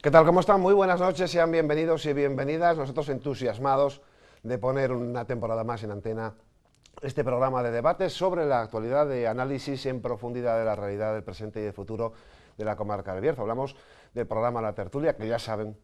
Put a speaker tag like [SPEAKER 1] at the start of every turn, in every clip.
[SPEAKER 1] ¿Qué tal? ¿Cómo están? Muy buenas noches, sean bienvenidos y bienvenidas. Nosotros entusiasmados de poner una temporada más en antena este programa de debate sobre la actualidad, de análisis en profundidad de la realidad del presente y del futuro de la comarca del Bierzo. Hablamos del programa La Tertulia, que ya saben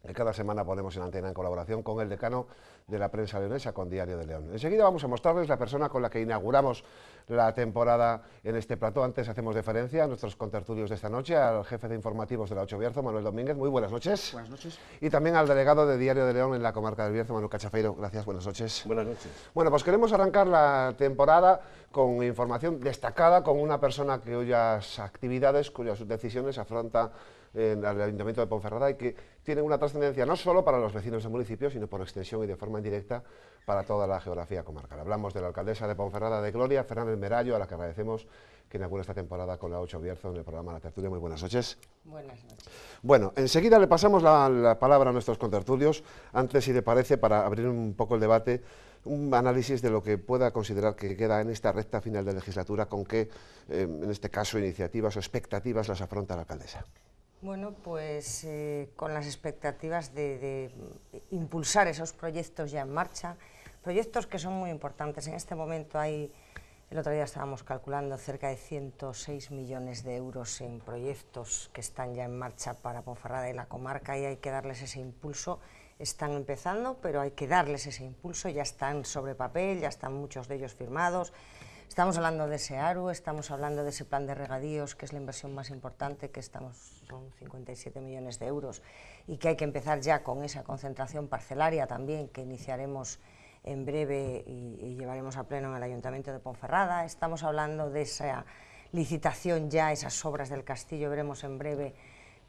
[SPEAKER 1] que cada semana ponemos en antena en colaboración con el decano de la prensa leonesa, con Diario de León. Enseguida vamos a mostrarles la persona con la que inauguramos la temporada en este plató. Antes hacemos deferencia a nuestros contertulios de esta noche, al jefe de informativos de la 8 Bierzo, Manuel Domínguez. Muy buenas noches.
[SPEAKER 2] Buenas noches.
[SPEAKER 1] Y también al delegado de Diario de León en la comarca del Bierzo, Manuel Cachafeiro. Gracias, buenas noches.
[SPEAKER 3] Buenas noches.
[SPEAKER 1] Bueno, pues queremos arrancar la temporada con información destacada, con una persona cuyas actividades, cuyas decisiones afronta en el Ayuntamiento de Ponferrada y que tienen una trascendencia no solo para los vecinos del municipio, sino por extensión y de forma indirecta para toda la geografía comarcal. Hablamos de la alcaldesa de Ponferrada de Gloria, Fernández Merallo, a la que agradecemos que inaugure esta temporada con la 8 Bierzo en el programa La Tertulia. Muy buenas noches.
[SPEAKER 4] Buenas noches.
[SPEAKER 1] Bueno, enseguida le pasamos la palabra a nuestros contertulios, antes, si le parece, para abrir un poco el debate, un análisis de lo que pueda considerar que queda en esta recta final de legislatura, con qué, en este caso, iniciativas o expectativas las afronta la alcaldesa.
[SPEAKER 4] Bueno, pues con las expectativas de impulsar esos proyectos ya en marcha, proyectos que son muy importantes. En este momento hay, el otro día estábamos calculando, cerca de 106 millones de euros en proyectos que están ya en marcha para Ponferrada y la comarca, y hay que darles ese impulso. Están empezando, pero hay que darles ese impulso, ya están sobre papel, ya están muchos de ellos firmados. Estamos hablando de ese ARU, estamos hablando de ese plan de regadíos, que es la inversión más importante, que son 57 millones de euros, y que hay que empezar ya con esa concentración parcelaria también, que iniciaremos en breve y llevaremos a pleno en el Ayuntamiento de Ponferrada. Estamos hablando de esa licitación ya, esas obras del castillo, veremos en breve,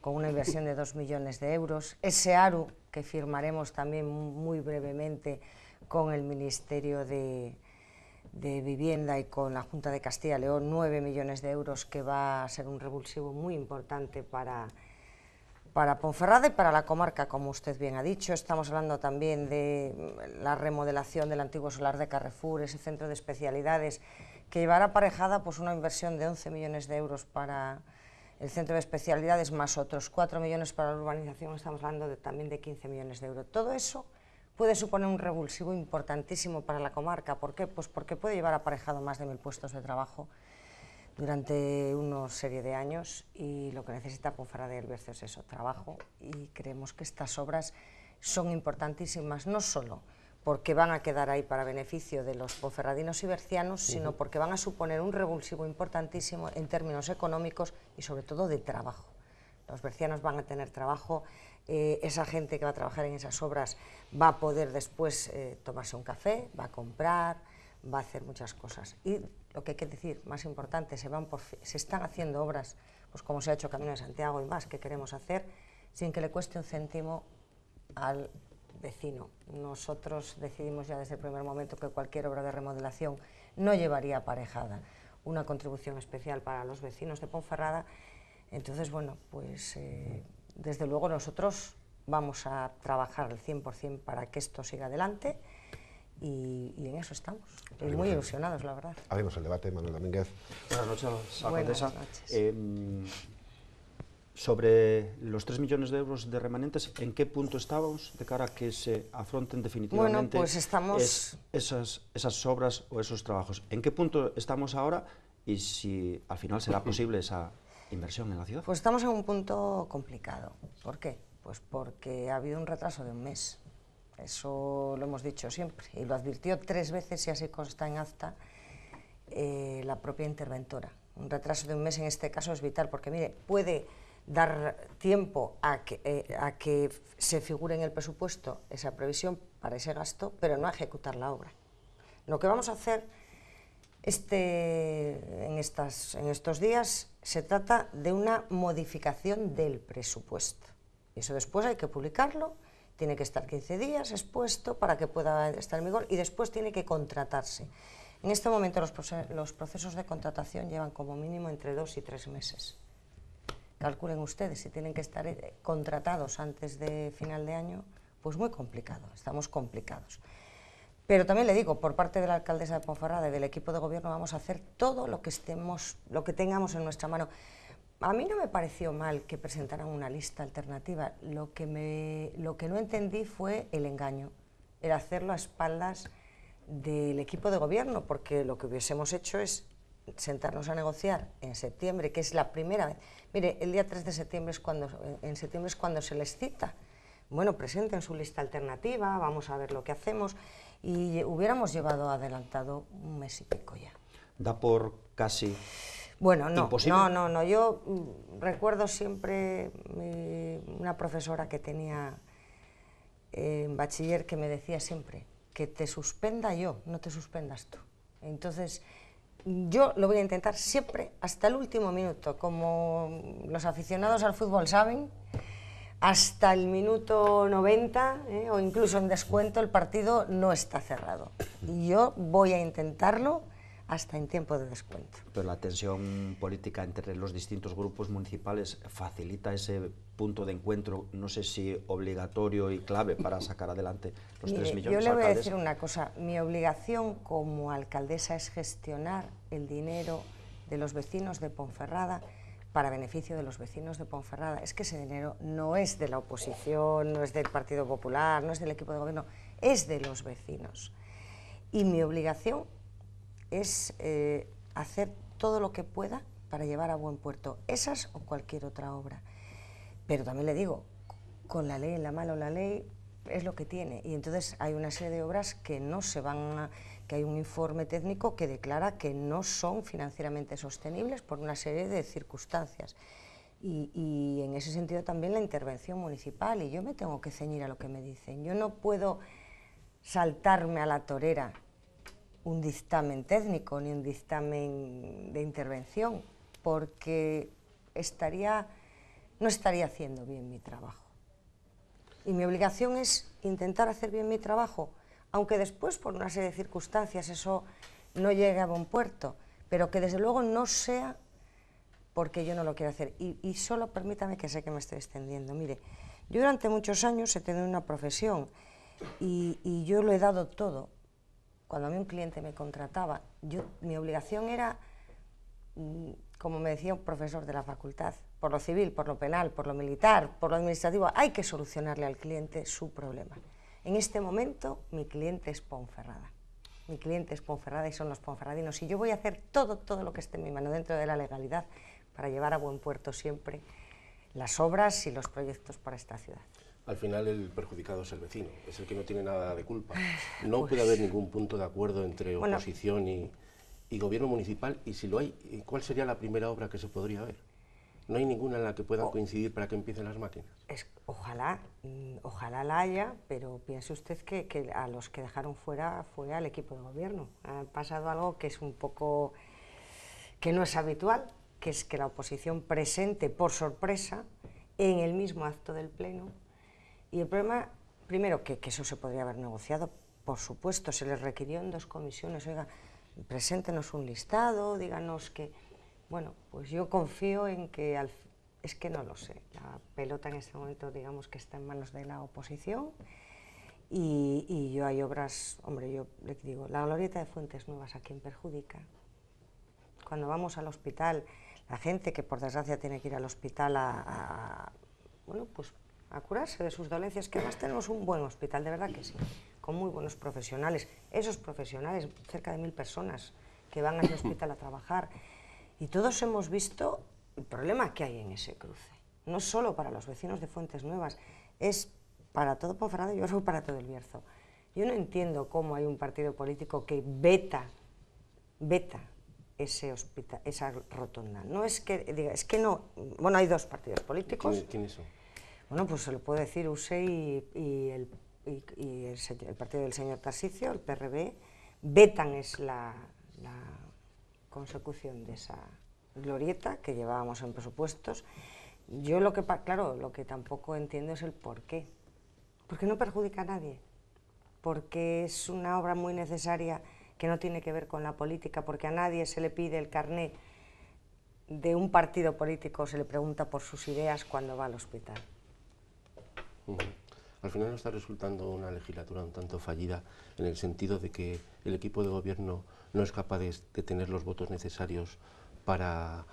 [SPEAKER 4] con una inversión de 2 millones de euros. Ese ARU, que firmaremos también muy brevemente con el Ministerio de Vivienda y con la Junta de Castilla y León, 9 millones de euros, que va a ser un revulsivo muy importante para Ponferrada y para la comarca, como usted bien ha dicho. Estamos hablando también de la remodelación del antiguo solar de Carrefour, ese centro de especialidades, que llevará aparejada pues una inversión de 11 millones de euros para el centro de especialidades, más otros 4 millones para la urbanización. Estamos hablando también de 15 millones de euros. Todo eso puede suponer un revulsivo importantísimo para la comarca. ¿Por qué? Pues porque puede llevar aparejado más de 1000 puestos de trabajo durante una serie de años, y lo que necesita Ponferrada y el Bierzo es eso, trabajo, y creemos que estas obras son importantísimas, no solo porque van a quedar ahí para beneficio de los ponferradinos y bercianos, sino porque van a suponer un revulsivo importantísimo en términos económicos y sobre todo de trabajo. Los bercianos van a tener trabajo, esa gente que va a trabajar en esas obras va a poder después tomarse un café, va a comprar, va a hacer muchas cosas. Y lo que hay que decir, más importante, se están haciendo obras, pues como se ha hecho Camino de Santiago y más, que queremos hacer, sin que le cueste un céntimo al vecino. Nosotros decidimos ya desde el primer momento que cualquier obra de remodelación no llevaría aparejada una contribución especial para los vecinos de Ponferrada. Entonces, bueno, pues desde luego nosotros vamos a trabajar al 100% para que esto siga adelante, y en eso estamos, y muy ilusionados, la verdad.
[SPEAKER 1] Abrimos el debate, Manuel Domínguez.
[SPEAKER 2] Buenas noches, alcaldesa.
[SPEAKER 4] Buenas noches.
[SPEAKER 2] Sobre los 3 millones de euros de remanentes, ¿en qué punto estábamos de cara a que se afronten definitivamente
[SPEAKER 4] bueno, pues estamos...
[SPEAKER 2] esas obras o esos trabajos? ¿En qué punto estamos ahora y si al final será posible esa inversión en la ciudad?
[SPEAKER 4] Pues estamos en un punto complicado. ¿Por qué? Pues porque ha habido un retraso de un mes. Eso lo hemos dicho siempre, y lo advirtió 3 veces, y así consta en acta, la propia interventora. Un retraso de un mes en este caso es vital, porque mire, puede dar tiempo a que se figure en el presupuesto esa previsión para ese gasto, pero no a ejecutar la obra. Lo que vamos a hacer en estos días se trata de una modificación del presupuesto. Eso después hay que publicarlo, tiene que estar 15 días expuesto para que pueda estar en vigor, y después tiene que contratarse. En este momento los procesos de contratación llevan como mínimo entre 2 y 3 meses. Calculen ustedes, si tienen que estar contratados antes de final de año, pues muy complicado, estamos complicados. Pero también le digo, por parte de la alcaldesa de Ponferrada y del equipo de gobierno, vamos a hacer todo lo que tengamos en nuestra mano. a mí no me pareció mal que presentaran una lista alternativa. Lo que no entendí fue el engaño, el hacerlo a espaldas del equipo de gobierno, porque lo que hubiésemos hecho es sentarnos a negociar en septiembre, que es la primera vez. Mire, el día 3 de septiembre en septiembre es cuando se les cita. Bueno, presenten su lista alternativa, vamos a ver lo que hacemos, y hubiéramos llevado adelantado un mes y pico ya.
[SPEAKER 2] Da por casi
[SPEAKER 4] bueno, no,
[SPEAKER 2] imposible.
[SPEAKER 4] No, yo recuerdo siempre una profesora que tenía en bachiller que me decía siempre que te suspenda yo, no te suspendas tú. Entonces, yo lo voy a intentar siempre hasta el último minuto, como los aficionados al fútbol saben, hasta el minuto 90 o incluso en descuento el partido no está cerrado. Y yo voy a intentarlo hasta en tiempo de descuento.
[SPEAKER 2] Pero la tensión política entre los distintos grupos municipales facilita ese punto de encuentro, no sé si obligatorio y clave para sacar adelante los 3 millones.
[SPEAKER 4] Yo le voy a decir una cosa, mi obligación como alcaldesa es gestionar el dinero de los vecinos de Ponferrada para beneficio de los vecinos de Ponferrada. Es que ese dinero no es de la oposición, no es del Partido Popular, no es del equipo de gobierno, es de los vecinos. Y mi obligación es hacer todo lo que pueda para llevar a buen puerto esas o cualquier otra obra. Pero también le digo, con la ley en la mano, la ley es lo que tiene, y entonces hay una serie de obras que no se van a, que hay un informe técnico que declara que no son financieramente sostenibles por una serie de circunstancias. Y en ese sentido también la intervención municipal, y yo me tengo que ceñir a lo que me dicen. Yo no puedo saltarme a la torera un dictamen técnico ni un dictamen de intervención, porque no estaría haciendo bien mi trabajo. Y mi obligación es intentar hacer bien mi trabajo, aunque después por una serie de circunstancias eso no llegue a buen puerto, pero que desde luego no sea porque yo no lo quiero hacer. Y solo permítame, que sé que me estoy extendiendo. Mire, yo durante muchos años he tenido una profesión y yo lo he dado todo. Cuando a mí un cliente me contrataba, mi obligación era, como me decía un profesor de la facultad, por lo civil, por lo penal, por lo militar, por lo administrativo, hay que solucionarle al cliente su problema. En este momento, mi cliente es Ponferrada. Mi cliente es Ponferrada y son los ponferradinos. Y yo voy a hacer todo lo que esté en mi mano dentro de la legalidad para llevar a buen puerto siempre las obras y los proyectos para esta ciudad.
[SPEAKER 3] Al final el perjudicado es el vecino, es el que no tiene nada de culpa. No puede haber ningún punto de acuerdo entre oposición y gobierno municipal, y si lo hay, ¿cuál sería la primera obra que se podría ver? ¿No hay ninguna en la que puedan coincidir para que empiecen las máquinas?
[SPEAKER 4] Ojalá la haya, pero piense usted que a los que dejaron fuera fue al equipo de gobierno. Ha pasado algo que es un poco, que no es habitual, que es que la oposición presente por sorpresa en el mismo acto del pleno. Y el problema, primero, que eso se podría haber negociado, por supuesto, se les requirió en 2 comisiones, oiga, preséntenos un listado, díganos que... Bueno, pues yo confío en que, es que no lo sé, la pelota en este momento digamos que está en manos de la oposición, y yo hay obras, hombre, yo le digo, la glorieta de Fuentes Nuevas, ¿a quién perjudica? Cuando vamos al hospital, la gente que por desgracia tiene que ir al hospital bueno, pues a curarse de sus dolencias, que además tenemos un buen hospital, de verdad que sí, con muy buenos profesionales. Esos profesionales, cerca de 1000 personas que van al hospital a trabajar, y todos hemos visto el problema que hay en ese cruce. No solo para los vecinos de Fuentes Nuevas, es para todo Ponferrada y yo creo para todo el Bierzo. Yo no entiendo cómo hay un partido político que veta esa rotonda. No es que diga, es que no. Bueno, hay 2 partidos políticos.
[SPEAKER 3] ¿Quiénes son?
[SPEAKER 4] Bueno, pues se lo puedo decir, USE y el partido del señor Tarsicio, el PRB, vetan es la consecución de esa glorieta que llevábamos en presupuestos. Yo lo que tampoco entiendo es el por qué. Porque no perjudica a nadie, porque es una obra muy necesaria que no tiene que ver con la política, porque a nadie se le pide el carné de un partido político, se le pregunta por sus ideas cuando va al hospital.
[SPEAKER 3] Al final no está resultando una legislatura un tanto fallida, en el sentido de que el equipo de gobierno no es capaz de tener los votos necesarios para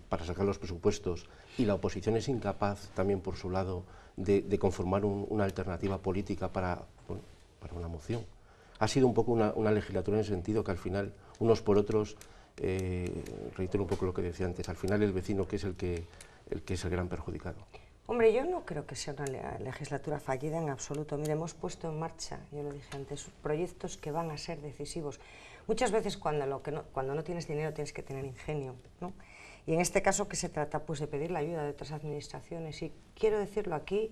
[SPEAKER 3] para sacar los presupuestos y la oposición es incapaz también por su lado de conformar una alternativa política para una moción. Ha sido un poco una legislatura en el sentido que al final, unos por otros, reitero un poco lo que decía antes, al final el vecino que es el que es el gran perjudicado.
[SPEAKER 4] Hombre, yo no creo que sea una legislatura fallida en absoluto. Mire, hemos puesto en marcha, yo lo dije antes, proyectos que van a ser decisivos. Muchas veces cuando no tienes dinero tienes que tener ingenio, ¿no? Y en este caso que se trata pues de pedir la ayuda de otras administraciones, y quiero decirlo aquí,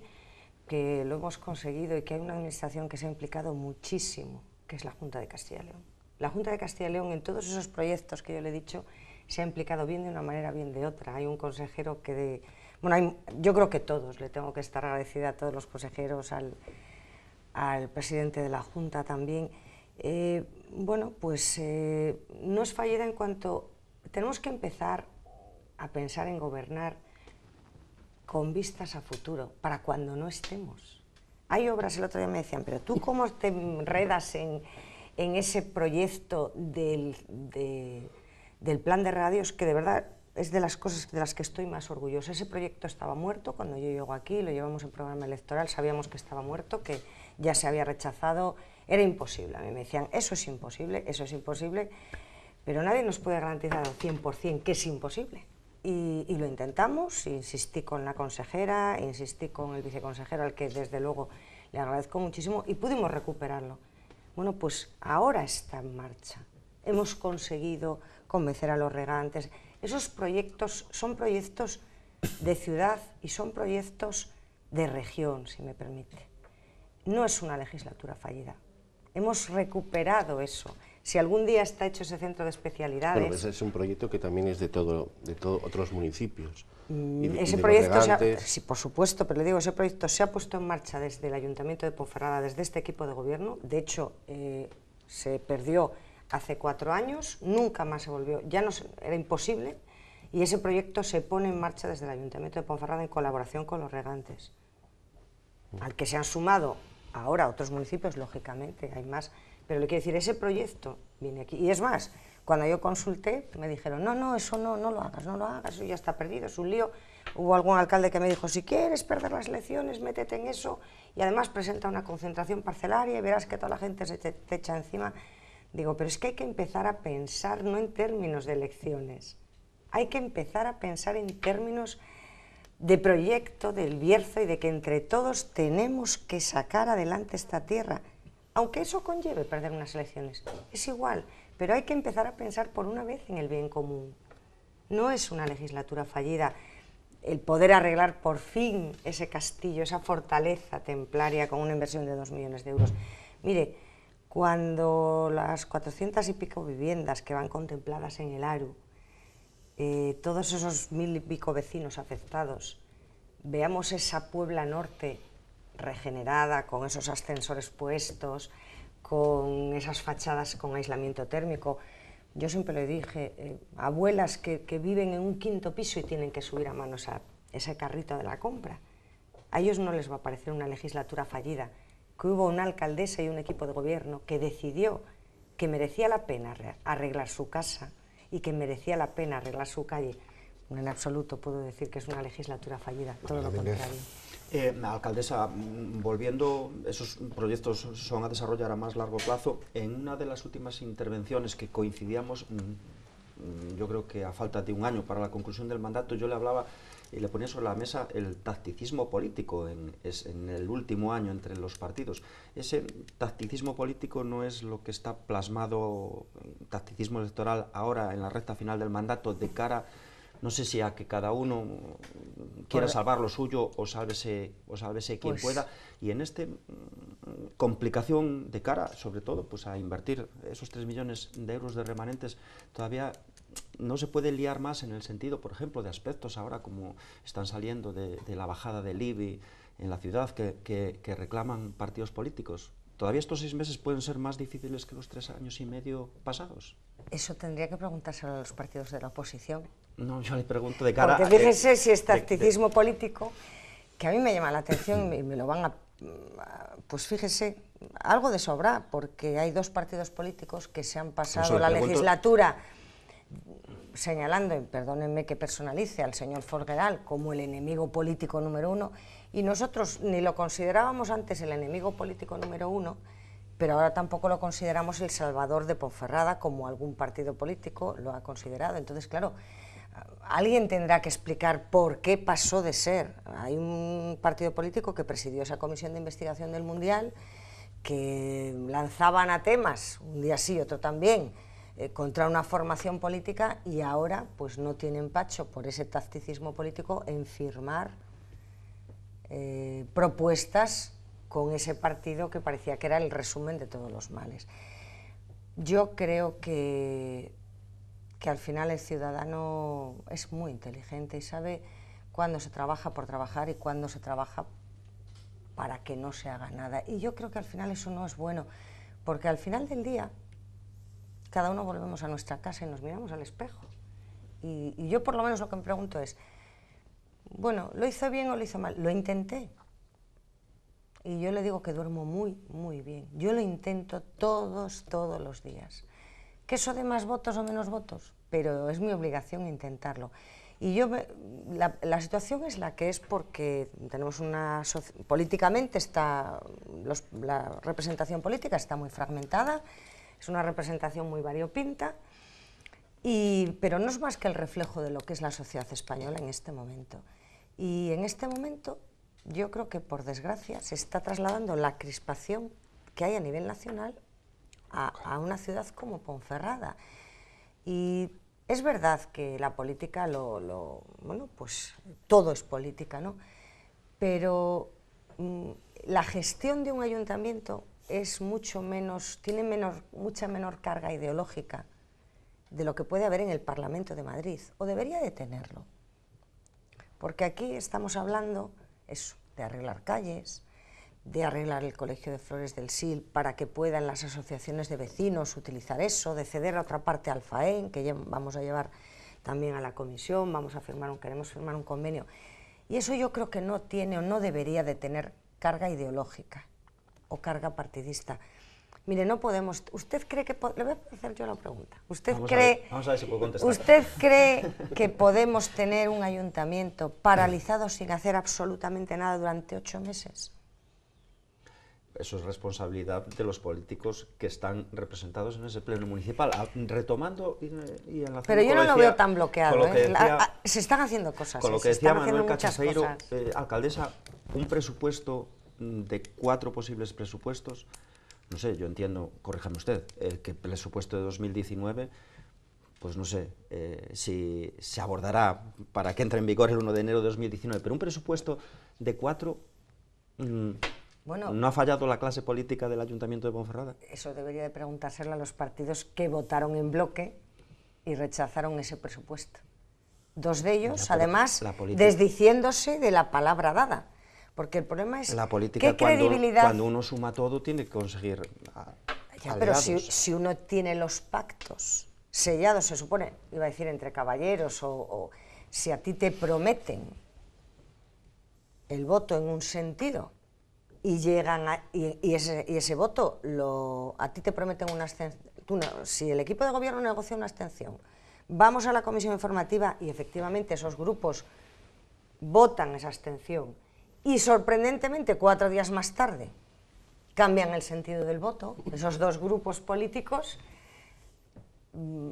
[SPEAKER 4] que lo hemos conseguido y que hay una administración que se ha implicado muchísimo, que es la Junta de Castilla y León. La Junta de Castilla y León en todos esos proyectos que yo le he dicho se ha implicado bien de una manera, bien de otra. Hay un consejero que yo creo que todos, le tengo que estar agradecida a todos los consejeros, al presidente de la Junta también. Bueno, pues no es fallida en cuanto tenemos que empezar a pensar en gobernar con vistas a futuro, para cuando no estemos. Hay obras, el otro día me decían, pero tú cómo te enredas en ese proyecto del plan de radios, que de verdad es de las cosas de las que estoy más orgullosa. Ese proyecto estaba muerto cuando yo llego aquí, lo llevamos en programa electoral, sabíamos que estaba muerto, que ya se había rechazado, era imposible. A mí me decían, eso es imposible, pero nadie nos puede garantizar al 100% que es imposible. Y lo intentamos, insistí con la consejera, insistí con el viceconsejero, al que desde luego le agradezco muchísimo, y pudimos recuperarlo. Bueno, pues ahora está en marcha. Hemos conseguido convencer a los regantes. Esos proyectos son proyectos de ciudad y son proyectos de región, si me permite. No es una legislatura fallida. Hemos recuperado eso. Si algún día está hecho ese centro de especialidades...
[SPEAKER 3] Bueno, ese es un proyecto que también es de todo otros municipios.
[SPEAKER 4] Ese proyecto, sí, por supuesto, pero le digo, ese proyecto se ha puesto en marcha desde el Ayuntamiento de Ponferrada, desde este equipo de gobierno. De hecho, se perdió hace 4 años, nunca más se volvió, era imposible, y ese proyecto se pone en marcha desde el Ayuntamiento de Ponferrada en colaboración con los regantes, al que se han sumado ahora otros municipios, lógicamente, hay más, pero le quiero decir, ese proyecto viene aquí, y es más, cuando yo consulté, me dijeron, no, eso no lo hagas, eso ya está perdido, es un lío. Hubo algún alcalde que me dijo, si quieres perder las elecciones, métete en eso, y además presenta una concentración parcelaria y verás que toda la gente se te echa encima. Digo, pero es que hay que empezar a pensar no en términos de elecciones, hay que empezar a pensar en términos de proyecto, del Bierzo, y de que entre todos tenemos que sacar adelante esta tierra, aunque eso conlleve perder unas elecciones, es igual, pero hay que empezar a pensar por una vez en el bien común. No es una legislatura fallida el poder arreglar por fin ese castillo, esa fortaleza templaria con una inversión de 2 millones de euros. Mire, cuando las 400 y pico viviendas que van contempladas en el ARU, todos esos 1000 y pico vecinos afectados, veamos esa Puebla Norte regenerada, con esos ascensores puestos, con esas fachadas con aislamiento térmico. Yo siempre le dije, abuelas que viven en un 5.º piso y tienen que subir a mano ese carrito de la compra, a ellos no les va a parecer una legislatura fallida, que hubo una alcaldesa y un equipo de gobierno que decidió que merecía la pena arreglar su casa y que merecía la pena arreglar su calle. En absoluto puedo decir que es una legislatura fallida, todo lo contrario.
[SPEAKER 2] Alcaldesa, volviendo, esos proyectos son a desarrollar a más largo plazo. En una de las últimas intervenciones que coincidíamos, yo creo que a falta de un año para la conclusión del mandato, yo le hablaba y le ponía sobre la mesa el tacticismo político en el último año entre los partidos. Ese tacticismo político no es lo que está plasmado, tacticismo electoral, ahora en la recta final del mandato, de cara, no sé si a que cada uno quiera salvar lo suyo o sálvese quien pueda, y en esta complicación de cara, sobre todo, pues a invertir esos 3 millones de euros de remanentes, todavía no se puede liar más en el sentido, por ejemplo, de aspectos ahora como están saliendo de la bajada del IBI en la ciudad que reclaman partidos políticos. ¿Todavía estos 6 meses pueden ser más difíciles que los 3 años y medio pasados?
[SPEAKER 4] Eso tendría que preguntárselo a los partidos de la oposición.
[SPEAKER 2] No, yo le pregunto de cara...
[SPEAKER 4] Porque fíjese si es tacticismo político, que a mí me llama la atención y me lo van a... Pues fíjese, algo de sobra, porque hay 2 partidos políticos que se han pasado la legislatura señalando, y perdónenme que personalice, al señor Folgueral como el enemigo político número 1, y nosotros ni lo considerábamos antes el enemigo político número 1, pero ahora tampoco lo consideramos el salvador de Ponferrada, como algún partido político lo ha considerado. Entonces, claro, alguien tendrá que explicar por qué pasó de ser. Hay un partido político que presidió esa comisión de investigación del Mundial, que lanzaba anatemas, un día sí, otro también, contra una formación política, y ahora pues no tiene empacho por ese tacticismo político en firmar propuestas con ese partido que parecía que era el resumen de todos los males. Yo creo que al final el ciudadano es muy inteligente y sabe cuándo se trabaja por trabajar y cuándo se trabaja para que no se haga nada. Y yo creo que al final eso no es bueno, porque al final del día cada uno volvemos a nuestra casa y nos miramos al espejo. Y yo por lo menos lo que me pregunto es, bueno, ¿lo hice bien o lo hice mal? Lo intenté. Y yo le digo que duermo muy, muy bien. Yo lo intento todos los días. ¿Que eso de más votos o menos votos? Pero es mi obligación intentarlo. Y yo la situación es la que es porque tenemos una... políticamente está... la representación política está muy fragmentada, es una representación muy variopinta, pero no es más que el reflejo de lo que es la sociedad española en este momento. Y en este momento yo creo que, por desgracia, se está trasladando la crispación que hay a nivel nacional a una ciudad como Ponferrada. Y es verdad que la política, bueno, pues todo es política, ¿no? Pero la gestión de un ayuntamiento es mucha menor carga ideológica de lo que puede haber en el Parlamento de Madrid, o debería de tenerlo. Porque aquí estamos hablando eso, de arreglar calles, de arreglar el Colegio de Flores del Sil para que puedan las asociaciones de vecinos utilizar eso, de ceder a otra parte al FAEN, que vamos a llevar también a la comisión, queremos firmar un convenio. Y eso yo creo que no tiene o no debería de tener carga ideológica o carga partidista. Mire, no podemos... ¿Usted cree que... Le voy a hacer yo la pregunta.
[SPEAKER 2] Vamos a ver si puedo contestar.
[SPEAKER 4] ¿Usted cree que podemos tener un ayuntamiento paralizado sin hacer absolutamente nada durante 8 meses?
[SPEAKER 2] Eso es responsabilidad de los políticos que están representados en ese pleno municipal. Retomando y enlazando.
[SPEAKER 4] Pero yo no lo veo tan bloqueado. Se están haciendo cosas.
[SPEAKER 2] Con lo que decía Manuel Cachaseiro, alcaldesa, un presupuesto de 4 posibles presupuestos. No sé, yo entiendo, corríjame usted, que el presupuesto de 2019, pues no sé si se abordará para que entre en vigor el 1 de enero de 2019, pero un presupuesto de 4, bueno, ¿no ha fallado la clase política del Ayuntamiento de Ponferrada?
[SPEAKER 4] Eso debería de preguntárselo a los partidos que votaron en bloque y rechazaron ese presupuesto. 2 de ellos, además, desdiciéndose de la palabra dada. Porque el problema es
[SPEAKER 2] la política, cuando uno suma todo, tiene que conseguir
[SPEAKER 4] pero si uno tiene los pactos sellados, se supone, iba a decir entre caballeros, o si a ti te prometen el voto en un sentido y llegan y ese voto a ti te prometen una abstención, si el equipo de gobierno negocia una abstención, vamos a la comisión informativa y efectivamente esos grupos votan esa abstención, y sorprendentemente 4 días más tarde cambian el sentido del voto, esos 2 grupos políticos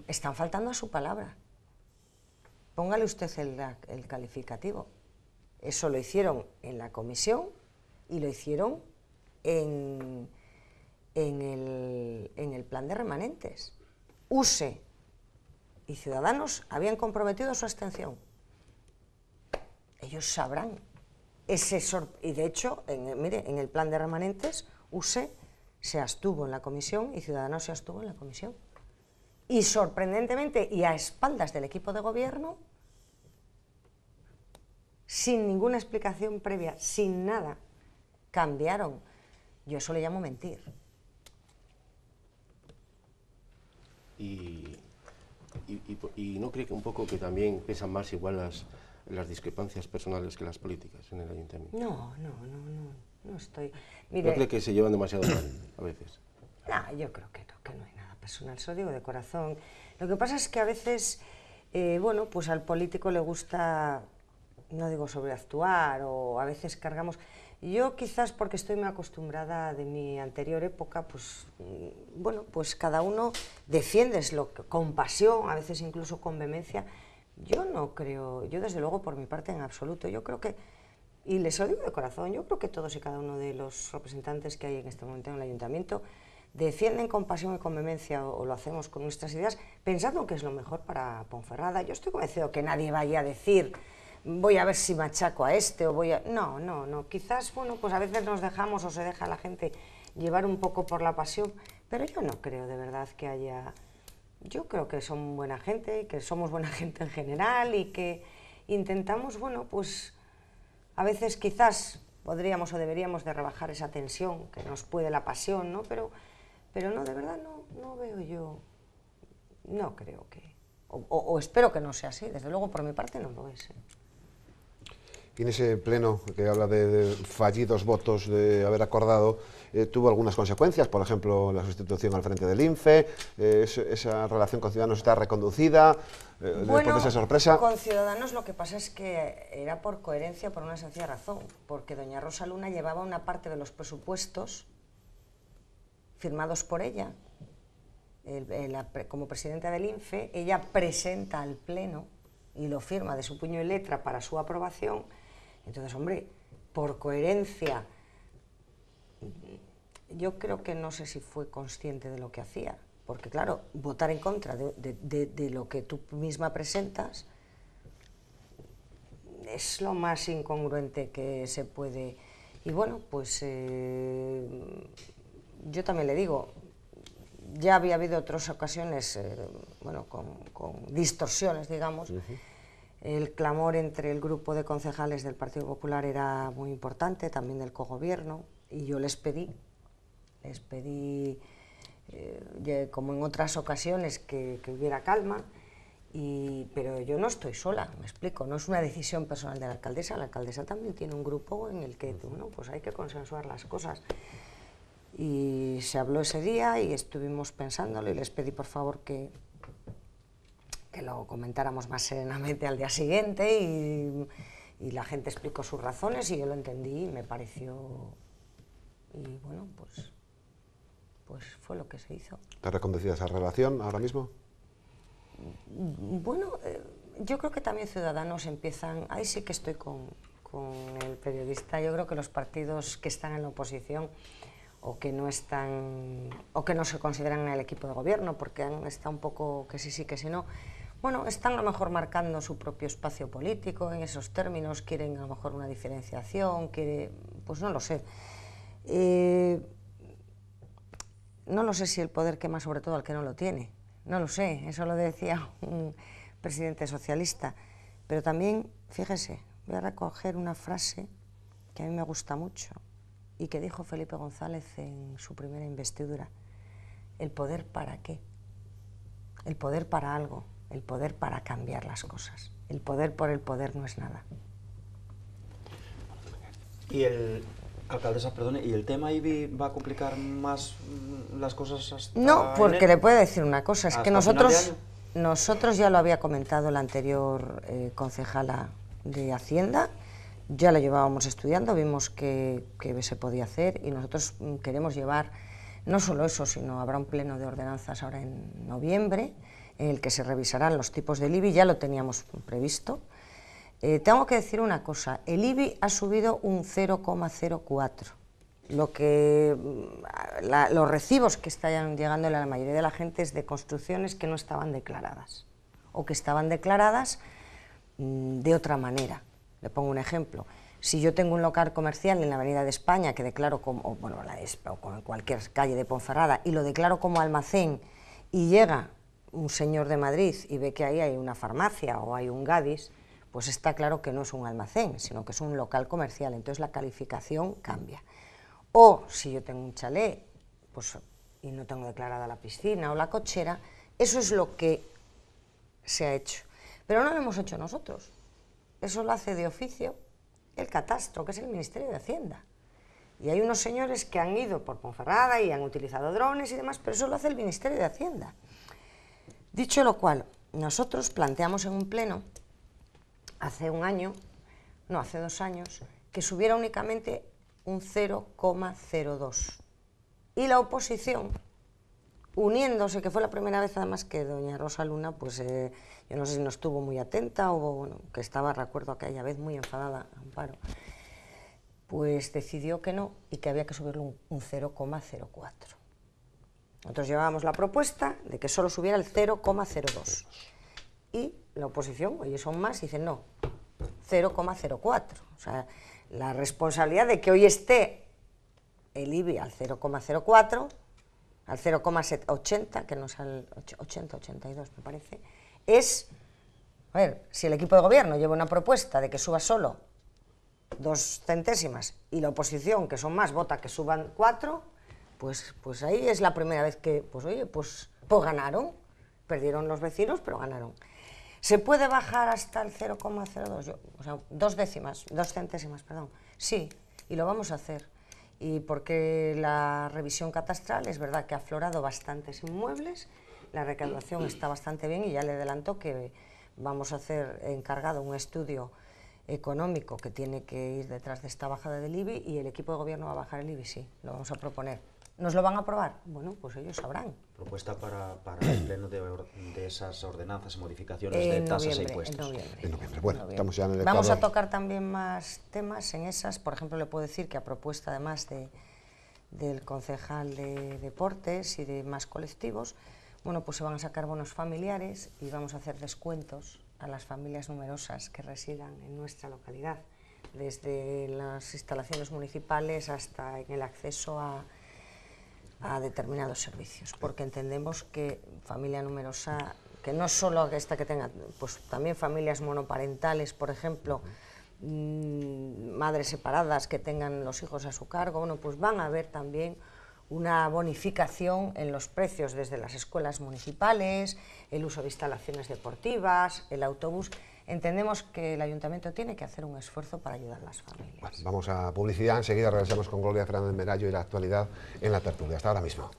[SPEAKER 4] están faltando a su palabra. Póngale usted el calificativo. Eso lo hicieron en la comisión y lo hicieron en el plan de remanentes. USE y Ciudadanos habían comprometido su abstención. Ellos sabrán. Y de hecho, mire, en el plan de remanentes, USE se abstuvo en la comisión y Ciudadanos se abstuvo en la comisión. Y sorprendentemente, y a espaldas del equipo de gobierno, sin ninguna explicación previa, sin nada, cambiaron. Yo eso le llamo mentir.
[SPEAKER 3] Y no cree que un poco que también pesan más igual las discrepancias personales que las políticas en el ayuntamiento?
[SPEAKER 4] No estoy... Mire,
[SPEAKER 3] ¿No cree que se llevan demasiado mal a veces?
[SPEAKER 4] No, yo creo que no hay nada personal, eso digo de corazón. Lo que pasa es que a veces Bueno, pues al político le gusta, no digo sobreactuar, o a veces cargamos. Yo quizás porque estoy muy acostumbrada de mi anterior época, pues bueno, pues cada uno defiendes con pasión, a veces incluso con vehemencia. Yo no creo, yo desde luego por mi parte en absoluto, yo creo que, y les lo digo de corazón, yo creo que todos y cada uno de los representantes que hay en este momento en el Ayuntamiento defienden con pasión y con vehemencia, o lo hacemos con nuestras ideas, pensando que es lo mejor para Ponferrada. Yo estoy convencido que nadie vaya a decir voy a ver si machaco a este o voy a... No, quizás, bueno, pues a veces nos dejamos o se deja a la gente llevar un poco por la pasión, pero yo no creo de verdad que haya... Yo creo que son buena gente, que somos buena gente en general y que intentamos, bueno, pues a veces quizás podríamos o deberíamos de rebajar esa tensión que nos puede la pasión, ¿no? Pero no, de verdad no veo yo, no creo que... O espero que no sea así, desde luego por mi parte no lo es.
[SPEAKER 1] Y en ese pleno que habla de fallidos votos de haber acordado, tuvo algunas consecuencias, por ejemplo, la sustitución al frente del INFE, esa relación con Ciudadanos está reconducida, después de esa sorpresa.
[SPEAKER 4] Con Ciudadanos lo que pasa es que era por coherencia, por una sencilla razón, porque doña Rosa Luna llevaba una parte de los presupuestos firmados por ella, como presidenta del INFE, ella presenta al pleno y lo firma de su puño y letra para su aprobación. Entonces, hombre, por coherencia, yo creo que no sé si fue consciente de lo que hacía, porque claro, votar en contra de lo que tú misma presentas es lo más incongruente que se puede. Y bueno, pues yo también le digo, ya había habido otras ocasiones, bueno, con distorsiones, digamos. El clamor entre el grupo de concejales del Partido Popular era muy importante, también del cogobierno, y yo les pedí, como en otras ocasiones, que hubiera calma, pero yo no estoy sola, me explico, no es una decisión personal de la alcaldesa también tiene un grupo en el que, bueno, pues hay que consensuar las cosas. Y se habló ese día y estuvimos pensándolo y les pedí por favor que lo comentáramos más serenamente al día siguiente y la gente explicó sus razones y yo lo entendí y me pareció, y bueno, pues fue lo que se hizo.
[SPEAKER 1] ¿Está reconducida esa relación ahora mismo?
[SPEAKER 4] Bueno, yo creo que también Ciudadanos empiezan, ahí sí que estoy con el periodista, yo creo que los partidos que están en la oposición o que no están, o que no se consideran en el equipo de gobierno, porque han estado un poco que sí, que sí, no, bueno, están a lo mejor marcando su propio espacio político en esos términos, quieren a lo mejor una diferenciación, pues no lo sé. No lo sé si el poder quema sobre todo al que no lo tiene, no lo sé, eso lo decía un presidente socialista, pero también, fíjese, voy a recoger una frase que a mí me gusta mucho y que dijo Felipe González en su primera investidura: ¿el poder para qué? El poder para algo, el poder para cambiar las cosas. El poder por el poder no es nada.
[SPEAKER 2] Y alcaldesa, perdone, ¿y el tema IBI va a complicar más las cosas hasta
[SPEAKER 4] No, porque
[SPEAKER 2] enero?
[SPEAKER 4] le puedo decir una cosa, es que nosotros ya lo había comentado la anterior concejala de Hacienda, ya lo llevábamos estudiando, vimos que se podía hacer y nosotros queremos llevar no solo eso, sino habrá un pleno de ordenanzas ahora en noviembre en el que se revisarán los tipos del IBI, ya lo teníamos previsto. Tengo que decir una cosa, el IBI ha subido un 0,04, los recibos que están llegando a la mayoría de la gente es de construcciones que no estaban declaradas o que estaban declaradas de otra manera. Le pongo un ejemplo, si yo tengo un local comercial en la Avenida de España que declaro como, bueno, o en cualquier calle de Ponferrada y lo declaro como almacén y llega un señor de Madrid y ve que ahí hay una farmacia o hay un Gadis, pues está claro que no es un almacén, sino que es un local comercial, entonces la calificación cambia. O si yo tengo un chalet pues, y no tengo declarada la piscina o la cochera, eso es lo que se ha hecho. Pero no lo hemos hecho nosotros, eso lo hace de oficio el catastro, que es el Ministerio de Hacienda. Y hay unos señores que han ido por Ponferrada y han utilizado drones y demás, pero eso lo hace el Ministerio de Hacienda. Dicho lo cual, nosotros planteamos en un pleno, hace 2 años, que subiera únicamente un 0,02. Y la oposición, uniéndose, que fue la primera vez además que doña Rosa Luna, pues yo no sé si no estuvo muy atenta o bueno, que estaba, recuerdo aquella vez, muy enfadada, Amparo, pues decidió que no y que había que subirlo un 0,04. Nosotros llevábamos la propuesta de que solo subiera el 0,02 y la oposición, oye, son más, y dicen no, 0,04. O sea, la responsabilidad de que hoy esté el IBI al 0,04, al 0,80, que no es al 80-82 me parece, es, a ver, si el equipo de gobierno lleva una propuesta de que suba solo 2 centésimas y la oposición, que son más, vota que suban 4, pues ahí es la primera vez que, pues oye, pues ganaron, perdieron los vecinos, pero ganaron. ¿Se puede bajar hasta el 0,02? O sea, 2 centésimas, perdón. Sí, y lo vamos a hacer. Y porque la revisión catastral es verdad que ha aflorado bastantes inmuebles, la recaudación está bastante bien y ya le adelanto que vamos a hacer encargado un estudio económico que tiene que ir detrás de esta bajada del IBI y el equipo de gobierno va a bajar el IBI, sí, lo vamos a proponer. ¿Nos lo van a aprobar? Bueno, pues ellos sabrán.
[SPEAKER 2] Propuesta para el pleno de esas ordenanzas y modificaciones de tasas e impuestos.
[SPEAKER 1] En noviembre. Bueno, estamos ya en el
[SPEAKER 4] Vamos a tocar también más temas en esas. Por ejemplo, le puedo decir que a propuesta además del concejal de deportes y de más colectivos, bueno, pues se van a sacar bonos familiares y vamos a hacer descuentos a las familias numerosas que residan en nuestra localidad, desde las instalaciones municipales hasta en el acceso a determinados servicios, porque entendemos que familia numerosa, que no solo esta que tenga, pues también familias monoparentales, por ejemplo, madres separadas que tengan los hijos a su cargo, bueno, pues van a ver también una bonificación en los precios desde las escuelas municipales, el uso de instalaciones deportivas, el autobús. Entendemos que el Ayuntamiento tiene que hacer un esfuerzo para ayudar a las familias.
[SPEAKER 1] Bueno, vamos a publicidad, enseguida regresamos con Gloria Fernández Merallo y la actualidad en la tertulia. Hasta ahora mismo.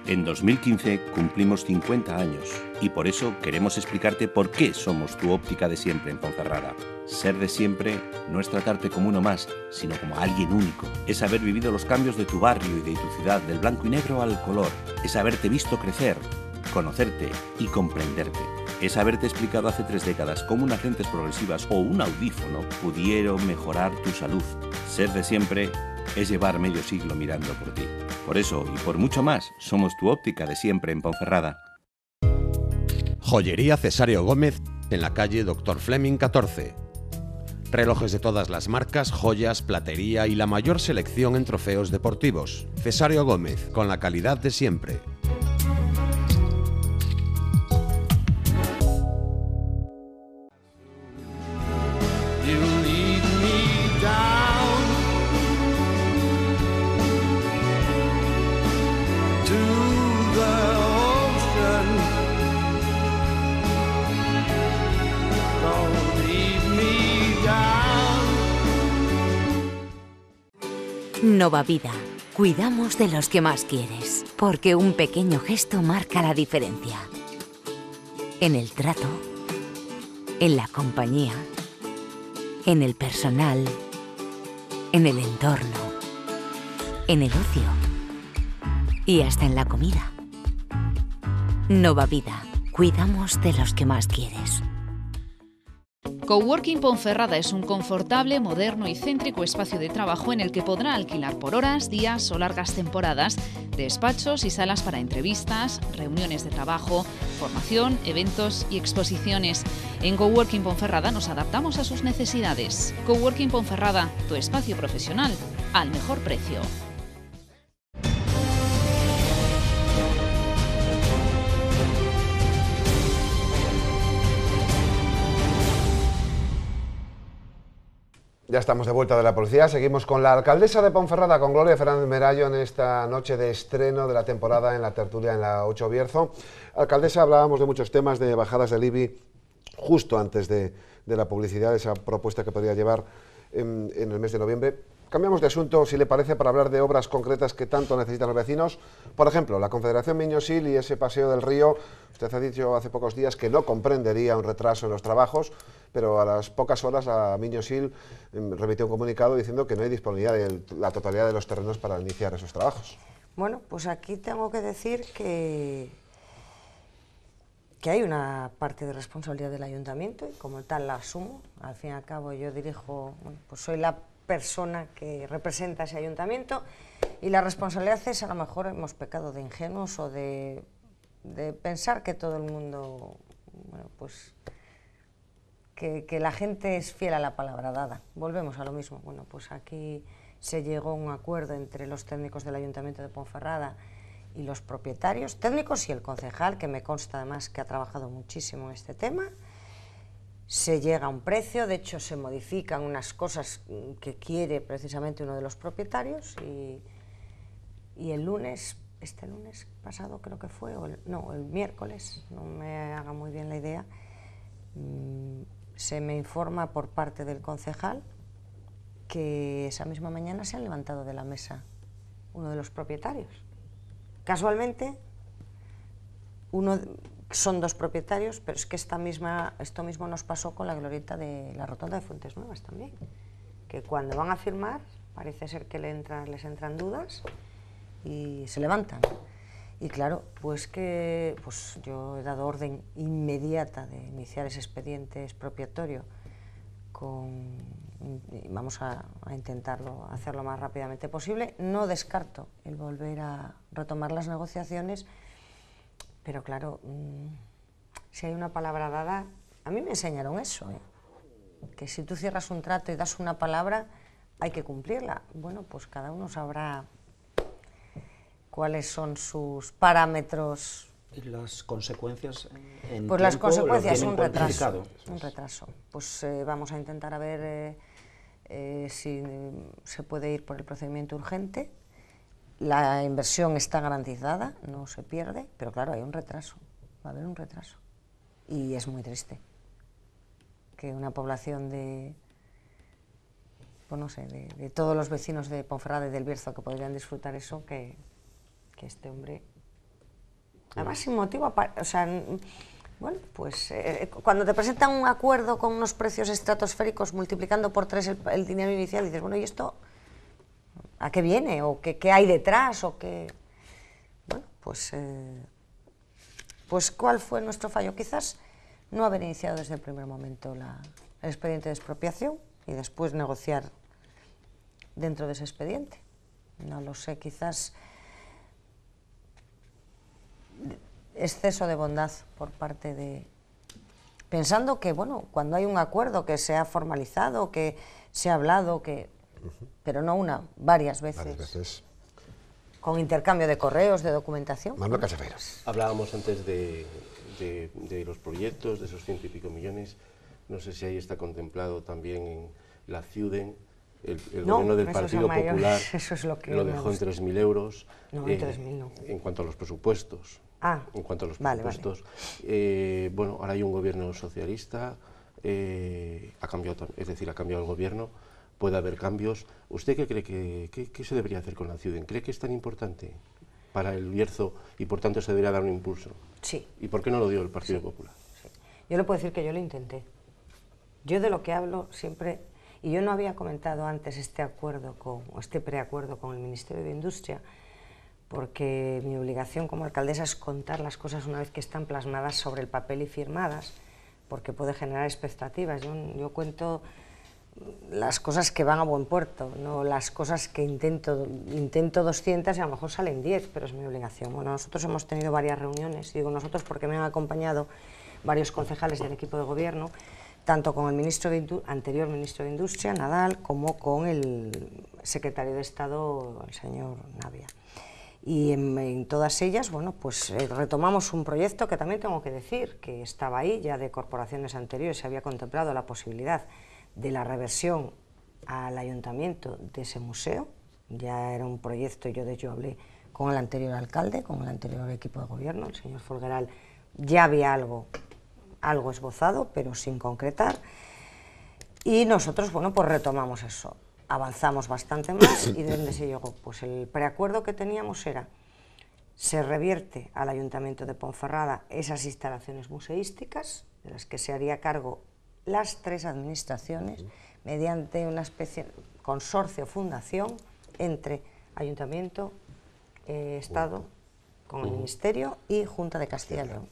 [SPEAKER 5] En 2015 cumplimos 50 años y por eso queremos explicarte por qué somos tu óptica de siempre en Ponferrada. Ser de siempre no es tratarte como uno más, sino como alguien único. Es haber vivido los cambios de tu barrio y de tu ciudad, del blanco y negro al color. Es haberte visto crecer, conocerte y comprenderte. Es haberte explicado hace 3 décadas cómo unas lentes progresivas o un audífono pudieron mejorar tu salud. Ser de siempre es llevar medio siglo mirando por ti. Por eso y por mucho más, somos tu óptica de siempre en Ponferrada.
[SPEAKER 6] Joyería Cesario Gómez en la calle Dr. Fleming 14. Relojes de todas las marcas, joyas, platería y la mayor selección en trofeos deportivos. Cesario Gómez, con la calidad de siempre.
[SPEAKER 7] Nova Vida. Cuidamos de los que más quieres, porque un pequeño gesto marca la diferencia. En el trato, en la compañía, en el personal, en el entorno, en el ocio y hasta en la comida. Nova Vida. Cuidamos de los que más quieres.
[SPEAKER 8] Coworking Ponferrada es un confortable, moderno y céntrico espacio de trabajo en el que podrá alquilar por horas, días o largas temporadas despachos y salas para entrevistas, reuniones de trabajo, formación, eventos y exposiciones. En Coworking Ponferrada nos adaptamos a sus necesidades. Coworking Ponferrada, tu espacio profesional al mejor precio.
[SPEAKER 1] Ya estamos de vuelta de la publicidad, seguimos con la alcaldesa de Ponferrada, con Gloria Fernández Merallo, en esta noche de estreno de la temporada en la tertulia en la 8 Bierzo. Alcaldesa, hablábamos de muchos temas, de bajadas del IBI, justo antes de la publicidad de esa propuesta que podría llevar en el mes de noviembre. Cambiamos de asunto, si le parece, para hablar de obras concretas que tanto necesitan los vecinos. Por ejemplo, la Confederación Miño-Sil y ese paseo del río. Usted ha dicho hace pocos días que no comprendería un retraso en los trabajos, pero a las pocas horas la Miño-Sil remitió un comunicado diciendo que no hay disponibilidad de la totalidad de los terrenos para iniciar esos trabajos.
[SPEAKER 4] Bueno, pues aquí tengo que decir que hay una parte de responsabilidad del ayuntamiento y como tal la asumo. Al fin y al cabo yo dirijo, bueno, pues soy la persona que representa ese ayuntamiento y la responsabilidad es, a lo mejor hemos pecado de ingenuos o de pensar que todo el mundo, bueno, pues que la gente es fiel a la palabra dada. Volvemos a lo mismo. Bueno, pues aquí se llegó a un acuerdo entre los técnicos del Ayuntamiento de Ponferrada y los propietarios, técnicos y el concejal, que me consta además que ha trabajado muchísimo en este tema. Se llega a un precio, de hecho se modifican unas cosas que quiere precisamente uno de los propietarios y el lunes, este lunes pasado creo que fue, no, el miércoles, no me haga muy bien la idea, se me informa por parte del concejal que esa misma mañana se han levantado de la mesa uno de los propietarios. Casualmente, son dos propietarios, pero es que esto mismo nos pasó con la glorieta de la rotonda de Fuentes Nuevas también, que cuando van a firmar parece ser que les entran dudas y se levantan. Y claro, pues yo he dado orden inmediata de iniciar ese expediente expropiatorio y vamos a intentarlo hacer lo más rápidamente posible. No descarto el volver a retomar las negociaciones, pero claro, si hay una palabra dada, a mí me enseñaron eso, que si tú cierras un trato y das una palabra, hay que cumplirla. Bueno, pues cada uno sabrá cuáles son sus parámetros.
[SPEAKER 2] ¿Y las consecuencias en
[SPEAKER 4] pues las consecuencias, un retraso. Pues vamos a intentar a ver si se puede ir por el procedimiento urgente. La inversión está garantizada, no se pierde, pero claro, hay un retraso, va a haber un retraso. Y es muy triste que una población pues no sé, de todos los vecinos de Ponferrada y del Bierzo que podrían disfrutar eso, que este hombre, además sin motivo, o sea, bueno, pues cuando te presentan un acuerdo con unos precios estratosféricos multiplicando por 3 el dinero inicial, dices, bueno, ¿y esto a qué viene? ¿O qué hay detrás? ¿O qué? Bueno, pues ¿cuál fue nuestro fallo? Quizás no haber iniciado desde el primer momento el expediente de expropiación y después negociar dentro de ese expediente. No lo sé, quizás exceso de bondad por parte de... Pensando que, bueno, cuando hay un acuerdo que se ha formalizado, que se ha hablado, pero no una, varias veces. Con intercambio de correos, de documentación.
[SPEAKER 1] Manuel Casefeiras.
[SPEAKER 3] Hablábamos antes de los proyectos, de esos 100 y pico millones. No sé si ahí está contemplado también en la Ciuden. El gobierno del Partido Popular lo dejó en 3.000 euros.
[SPEAKER 4] No, en 3.000 no.
[SPEAKER 3] En cuanto a los presupuestos.
[SPEAKER 4] En
[SPEAKER 3] cuanto a los presupuestos. Vale. Bueno, ahora hay un gobierno socialista, ha cambiado el gobierno, puede haber cambios. ¿Usted qué cree que se debería hacer con la Ciuden? ¿Cree que es tan importante para el Bierzo y por tanto se debería dar un impulso?
[SPEAKER 4] Sí.
[SPEAKER 3] ¿Y por qué no lo dio el Partido Popular?
[SPEAKER 4] Sí. Yo le puedo decir que yo lo intenté. Yo de lo que hablo siempre, y yo no había comentado antes este preacuerdo con el Ministerio de Industria, porque mi obligación como alcaldesa es contar las cosas una vez que están plasmadas sobre el papel y firmadas, porque puede generar expectativas. Yo cuento las cosas que van a buen puerto, no las cosas que intento 200 y a lo mejor salen 10, pero es mi obligación. Bueno, nosotros hemos tenido varias reuniones, y digo nosotros porque me han acompañado varios concejales del equipo de gobierno, tanto con el anterior ministro de Industria, Nadal, como con el secretario de Estado, el señor Navia. Y en todas ellas, bueno, pues retomamos un proyecto que también tengo que decir, que estaba ahí ya de corporaciones anteriores, se había contemplado la posibilidad de la reversión al ayuntamiento de ese museo. Ya era un proyecto, yo de hecho hablé con el anterior alcalde, con el anterior equipo de gobierno, el señor Folgueral, ya había algo algo esbozado, pero sin concretar, y nosotros, bueno, pues retomamos eso, avanzamos bastante más, y de donde se llegó, pues el preacuerdo que teníamos era, se revierte al Ayuntamiento de Ponferrada esas instalaciones museísticas, de las que se haría cargo las 3 administraciones, mediante una especie de consorcio fundación entre Ayuntamiento, Estado, con el Ministerio y Junta de Castilla y León.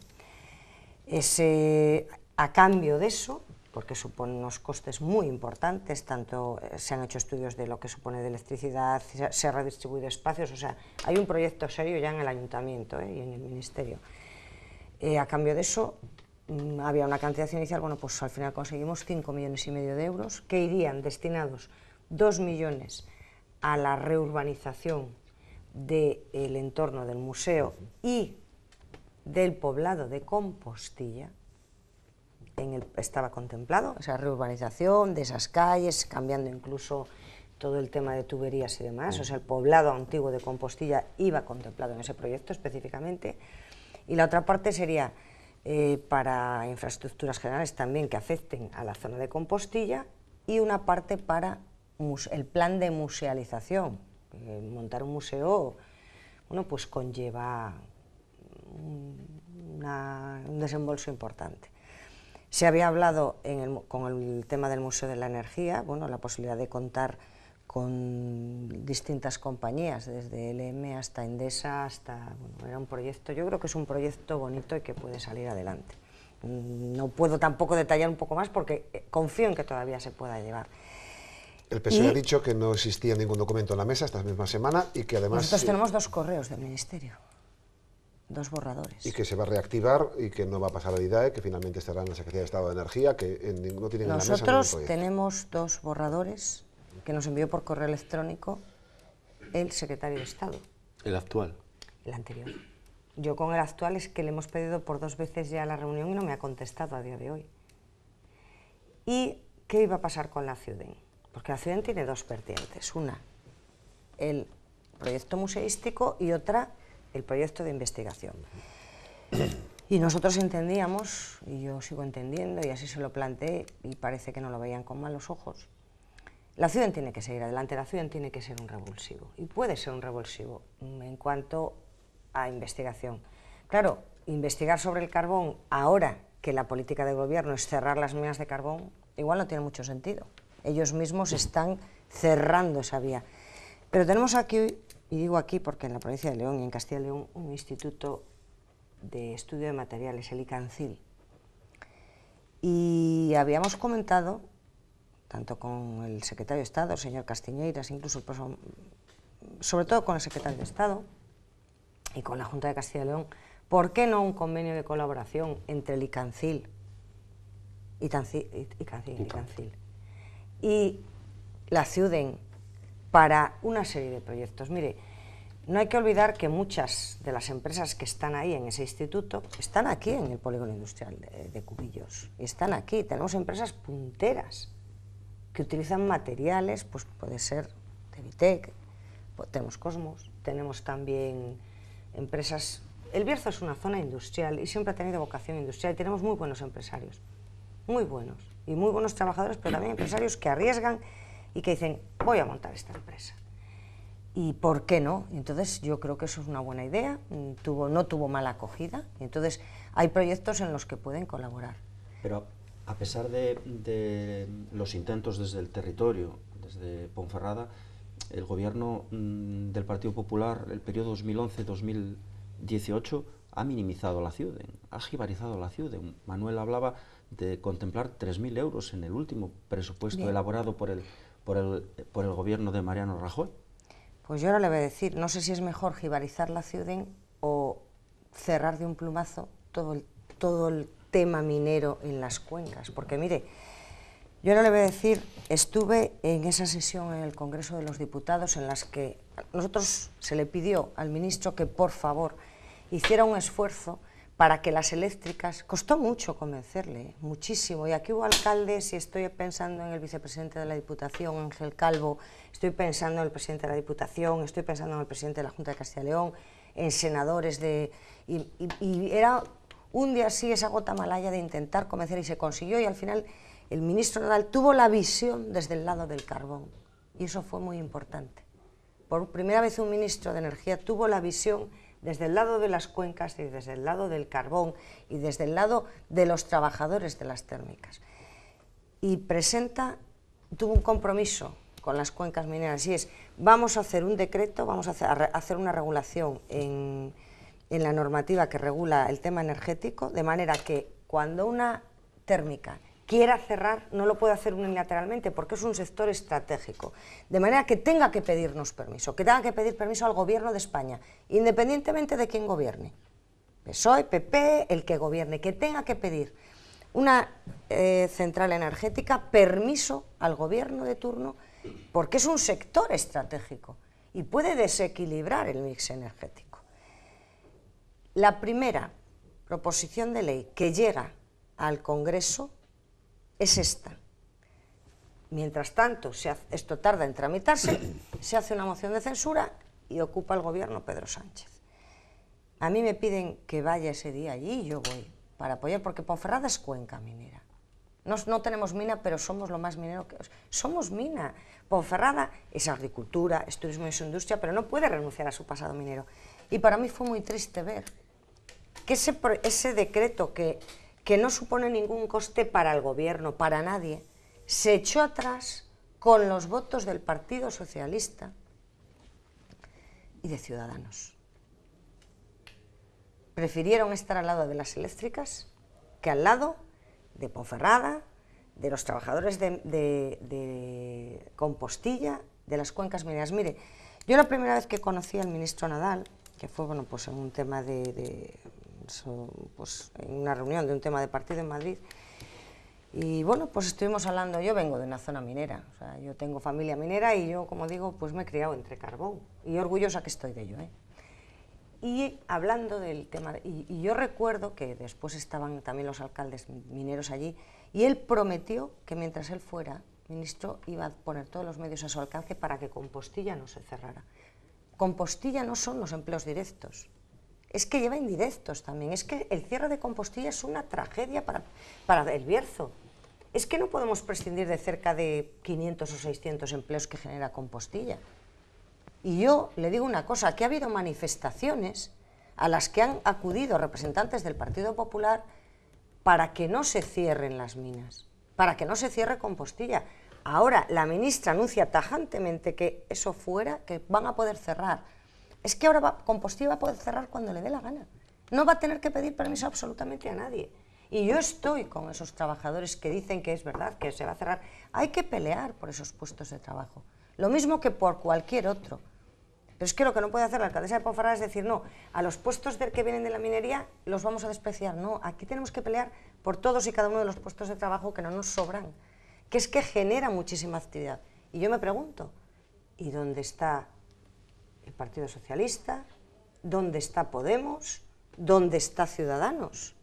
[SPEAKER 4] A cambio de eso, porque supone unos costes muy importantes, tanto se han hecho estudios de lo que supone de electricidad, se ha redistribuido espacios, o sea, hay un proyecto serio ya en el Ayuntamiento y en el Ministerio. A cambio de eso, había una cantidad inicial, bueno, pues al final conseguimos 5,5 millones de euros, que irían destinados 2 millones a la reurbanización del entorno del museo y del poblado de Compostilla. Estaba contemplado esa reurbanización de esas calles, cambiando incluso todo el tema de tuberías y demás, o sea, el poblado antiguo de Compostilla iba contemplado en ese proyecto específicamente, y la otra parte sería para infraestructuras generales también que afecten a la zona de Compostilla, y una parte para el plan de musealización. Montar un museo, bueno, pues conlleva un desembolso importante. Se había hablado con el tema del Museo de la Energía, bueno, la posibilidad de contar con distintas compañías, desde LM hasta Endesa, bueno, era un proyecto, yo creo que es un proyecto bonito y que puede salir adelante. No puedo tampoco detallar un poco más porque confío en que todavía se pueda llevar.
[SPEAKER 1] El PSOE ha dicho que no existía ningún documento en la mesa esta misma semana y que además...
[SPEAKER 4] Nosotros tenemos 2 correos del Ministerio, 2 borradores.
[SPEAKER 1] Y que se va a reactivar y que no va a pasar al IDAE, que finalmente estará en la Secretaría de Estado de Energía, que no tienen en la mesa ningún proyecto.
[SPEAKER 4] Nosotros tenemos 2 borradores que nos envió por correo electrónico el secretario de Estado.
[SPEAKER 3] ¿El actual?
[SPEAKER 4] El anterior. Yo con el actual es que le hemos pedido por 2 veces ya la reunión y no me ha contestado a día de hoy. ¿Y qué iba a pasar con la CIUDEN? Porque la CIUDEN tiene 2 vertientes. Una, el proyecto museístico, y otra, el proyecto de investigación. Y nosotros entendíamos, y yo sigo entendiendo, y así se lo planteé, y parece que no lo veían con malos ojos, la CIUDEN tiene que seguir adelante, la CIUDEN tiene que ser un revulsivo, y puede ser un revulsivo en cuanto a investigación. Claro, investigar sobre el carbón ahora que la política del gobierno es cerrar las minas de carbón, igual no tiene mucho sentido. Ellos mismos están cerrando esa vía. Pero tenemos aquí, y digo aquí porque en la provincia de León y en Castilla y León, un instituto de estudio de materiales, el ICANCIL. Y habíamos comentado, tanto con el secretario de Estado, el señor Castiñeiras, incluso sobre todo con el secretario de Estado y con la Junta de Castilla y León, ¿por qué no un convenio de colaboración entre el ICANCIL y la CIUDEN para una serie de proyectos? Mire, no hay que olvidar que muchas de las empresas que están ahí en ese instituto están aquí en el polígono industrial de Cubillos, y están aquí. Tenemos empresas punteras que utilizan materiales, pues puede ser de Vitec, tenemos Cosmos, tenemos también empresas... El Bierzo es una zona industrial y siempre ha tenido vocación industrial, y tenemos muy buenos empresarios, muy buenos, y muy buenos trabajadores, pero también empresarios que arriesgan y que dicen, voy a montar esta empresa. ¿Y por qué no? Entonces yo creo que eso es una buena idea, no tuvo mala acogida, y entonces hay proyectos en los que pueden colaborar.
[SPEAKER 2] Pero a pesar de los intentos desde el territorio, desde Ponferrada, el gobierno del Partido Popular, el periodo 2011-2018, ha minimizado la CIUDEN, ha jibarizado la CIUDEN. Manuel hablaba de contemplar 3.000 euros en el último presupuesto elaborado por el gobierno de Mariano Rajoy.
[SPEAKER 4] Pues yo ahora le voy a decir, no sé si es mejor jibarizar la CIUDEN o cerrar de un plumazo todo el tema minero en las cuencas, porque mire, yo ahora le voy a decir, estuve en esa sesión en el Congreso de los Diputados en las que nosotros se le pidió al ministro que por favor hiciera un esfuerzo para que las eléctricas, costó mucho convencerle, muchísimo, y aquí hubo alcaldes, y estoy pensando en el vicepresidente de la Diputación, Ángel Calvo, estoy pensando en el presidente de la Diputación, estoy pensando en el presidente de la Junta de Castilla y León, en senadores y era un día sí esa gota malaya de intentar convencer, y se consiguió, y al final el ministro Nadal tuvo la visión desde el lado del carbón, y eso fue muy importante. Por primera vez un ministro de Energía tuvo la visión desde el lado de las cuencas y desde el lado del carbón y desde el lado de los trabajadores de las térmicas. Y tuvo un compromiso con las cuencas mineras, y es, vamos a hacer un decreto, vamos a hacer una regulación en la normativa que regula el tema energético, de manera que cuando una térmica quiera cerrar, no lo puede hacer unilateralmente, porque es un sector estratégico, de manera que tenga que pedirnos permiso, que tenga que pedir permiso al Gobierno de España, independientemente de quién gobierne, PSOE, PP, el que gobierne, que tenga que pedir una central energética permiso al Gobierno de turno, porque es un sector estratégico y puede desequilibrar el mix energético. La primera proposición de ley que llega al Congreso es esta. Mientras tanto, esto tarda en tramitarse, se hace una moción de censura y ocupa el gobierno Pedro Sánchez. A mí me piden que vaya ese día allí y yo voy para apoyar, porque Ponferrada es cuenca minera. No tenemos mina, pero somos lo más minero que... Somos mina. Ponferrada es agricultura, es turismo y es industria, pero no puede renunciar a su pasado minero. Y para mí fue muy triste ver que ese decreto que no supone ningún coste para el gobierno, para nadie, se echó atrás con los votos del Partido Socialista y de Ciudadanos. Prefirieron estar al lado de las eléctricas que al lado de Ponferrada, de los trabajadores de Compostilla, de las cuencas mineras. Mire, yo la primera vez que conocí al ministro Nadal, que fue bueno, pues en un tema pues en una reunión de un tema de partido en Madrid, y bueno, pues estuvimos hablando. Yo vengo de una zona minera, o sea, yo tengo familia minera y yo, como digo, pues me he criado entre carbón, y orgullosa que estoy de ello, Y hablando del tema, y yo recuerdo que después estaban también los alcaldes mineros allí, y él prometió que mientras él fuera ministro iba a poner todos los medios a su alcance para que Compostilla no se cerrara. Compostilla no son los empleos directos, es que lleva indirectos también, es que el cierre de Compostilla es una tragedia para el Bierzo. Es que no podemos prescindir de cerca de 500 o 600 empleos que genera Compostilla. Y yo le digo una cosa, aquí ha habido manifestaciones a las que han acudido representantes del Partido Popular para que no se cierren las minas, para que no se cierre Compostilla. Ahora la ministra anuncia tajantemente que eso fuera, que van a poder cerrar. Es que ahora Compostilla va a poder cerrar cuando le dé la gana. No va a tener que pedir permiso absolutamente a nadie. Y yo estoy con esos trabajadores que dicen que es verdad, que se va a cerrar. Hay que pelear por esos puestos de trabajo, lo mismo que por cualquier otro. Pero es que lo que no puede hacer la alcaldesa de Ponferrada es decir, no, a los puestos que vienen de la minería los vamos a despreciar. No, aquí tenemos que pelear por todos y cada uno de los puestos de trabajo que no nos sobran, que es que genera muchísima actividad. Y yo me pregunto, ¿y dónde está el Partido Socialista? ¿Dónde está Podemos? ¿Dónde está Ciudadanos?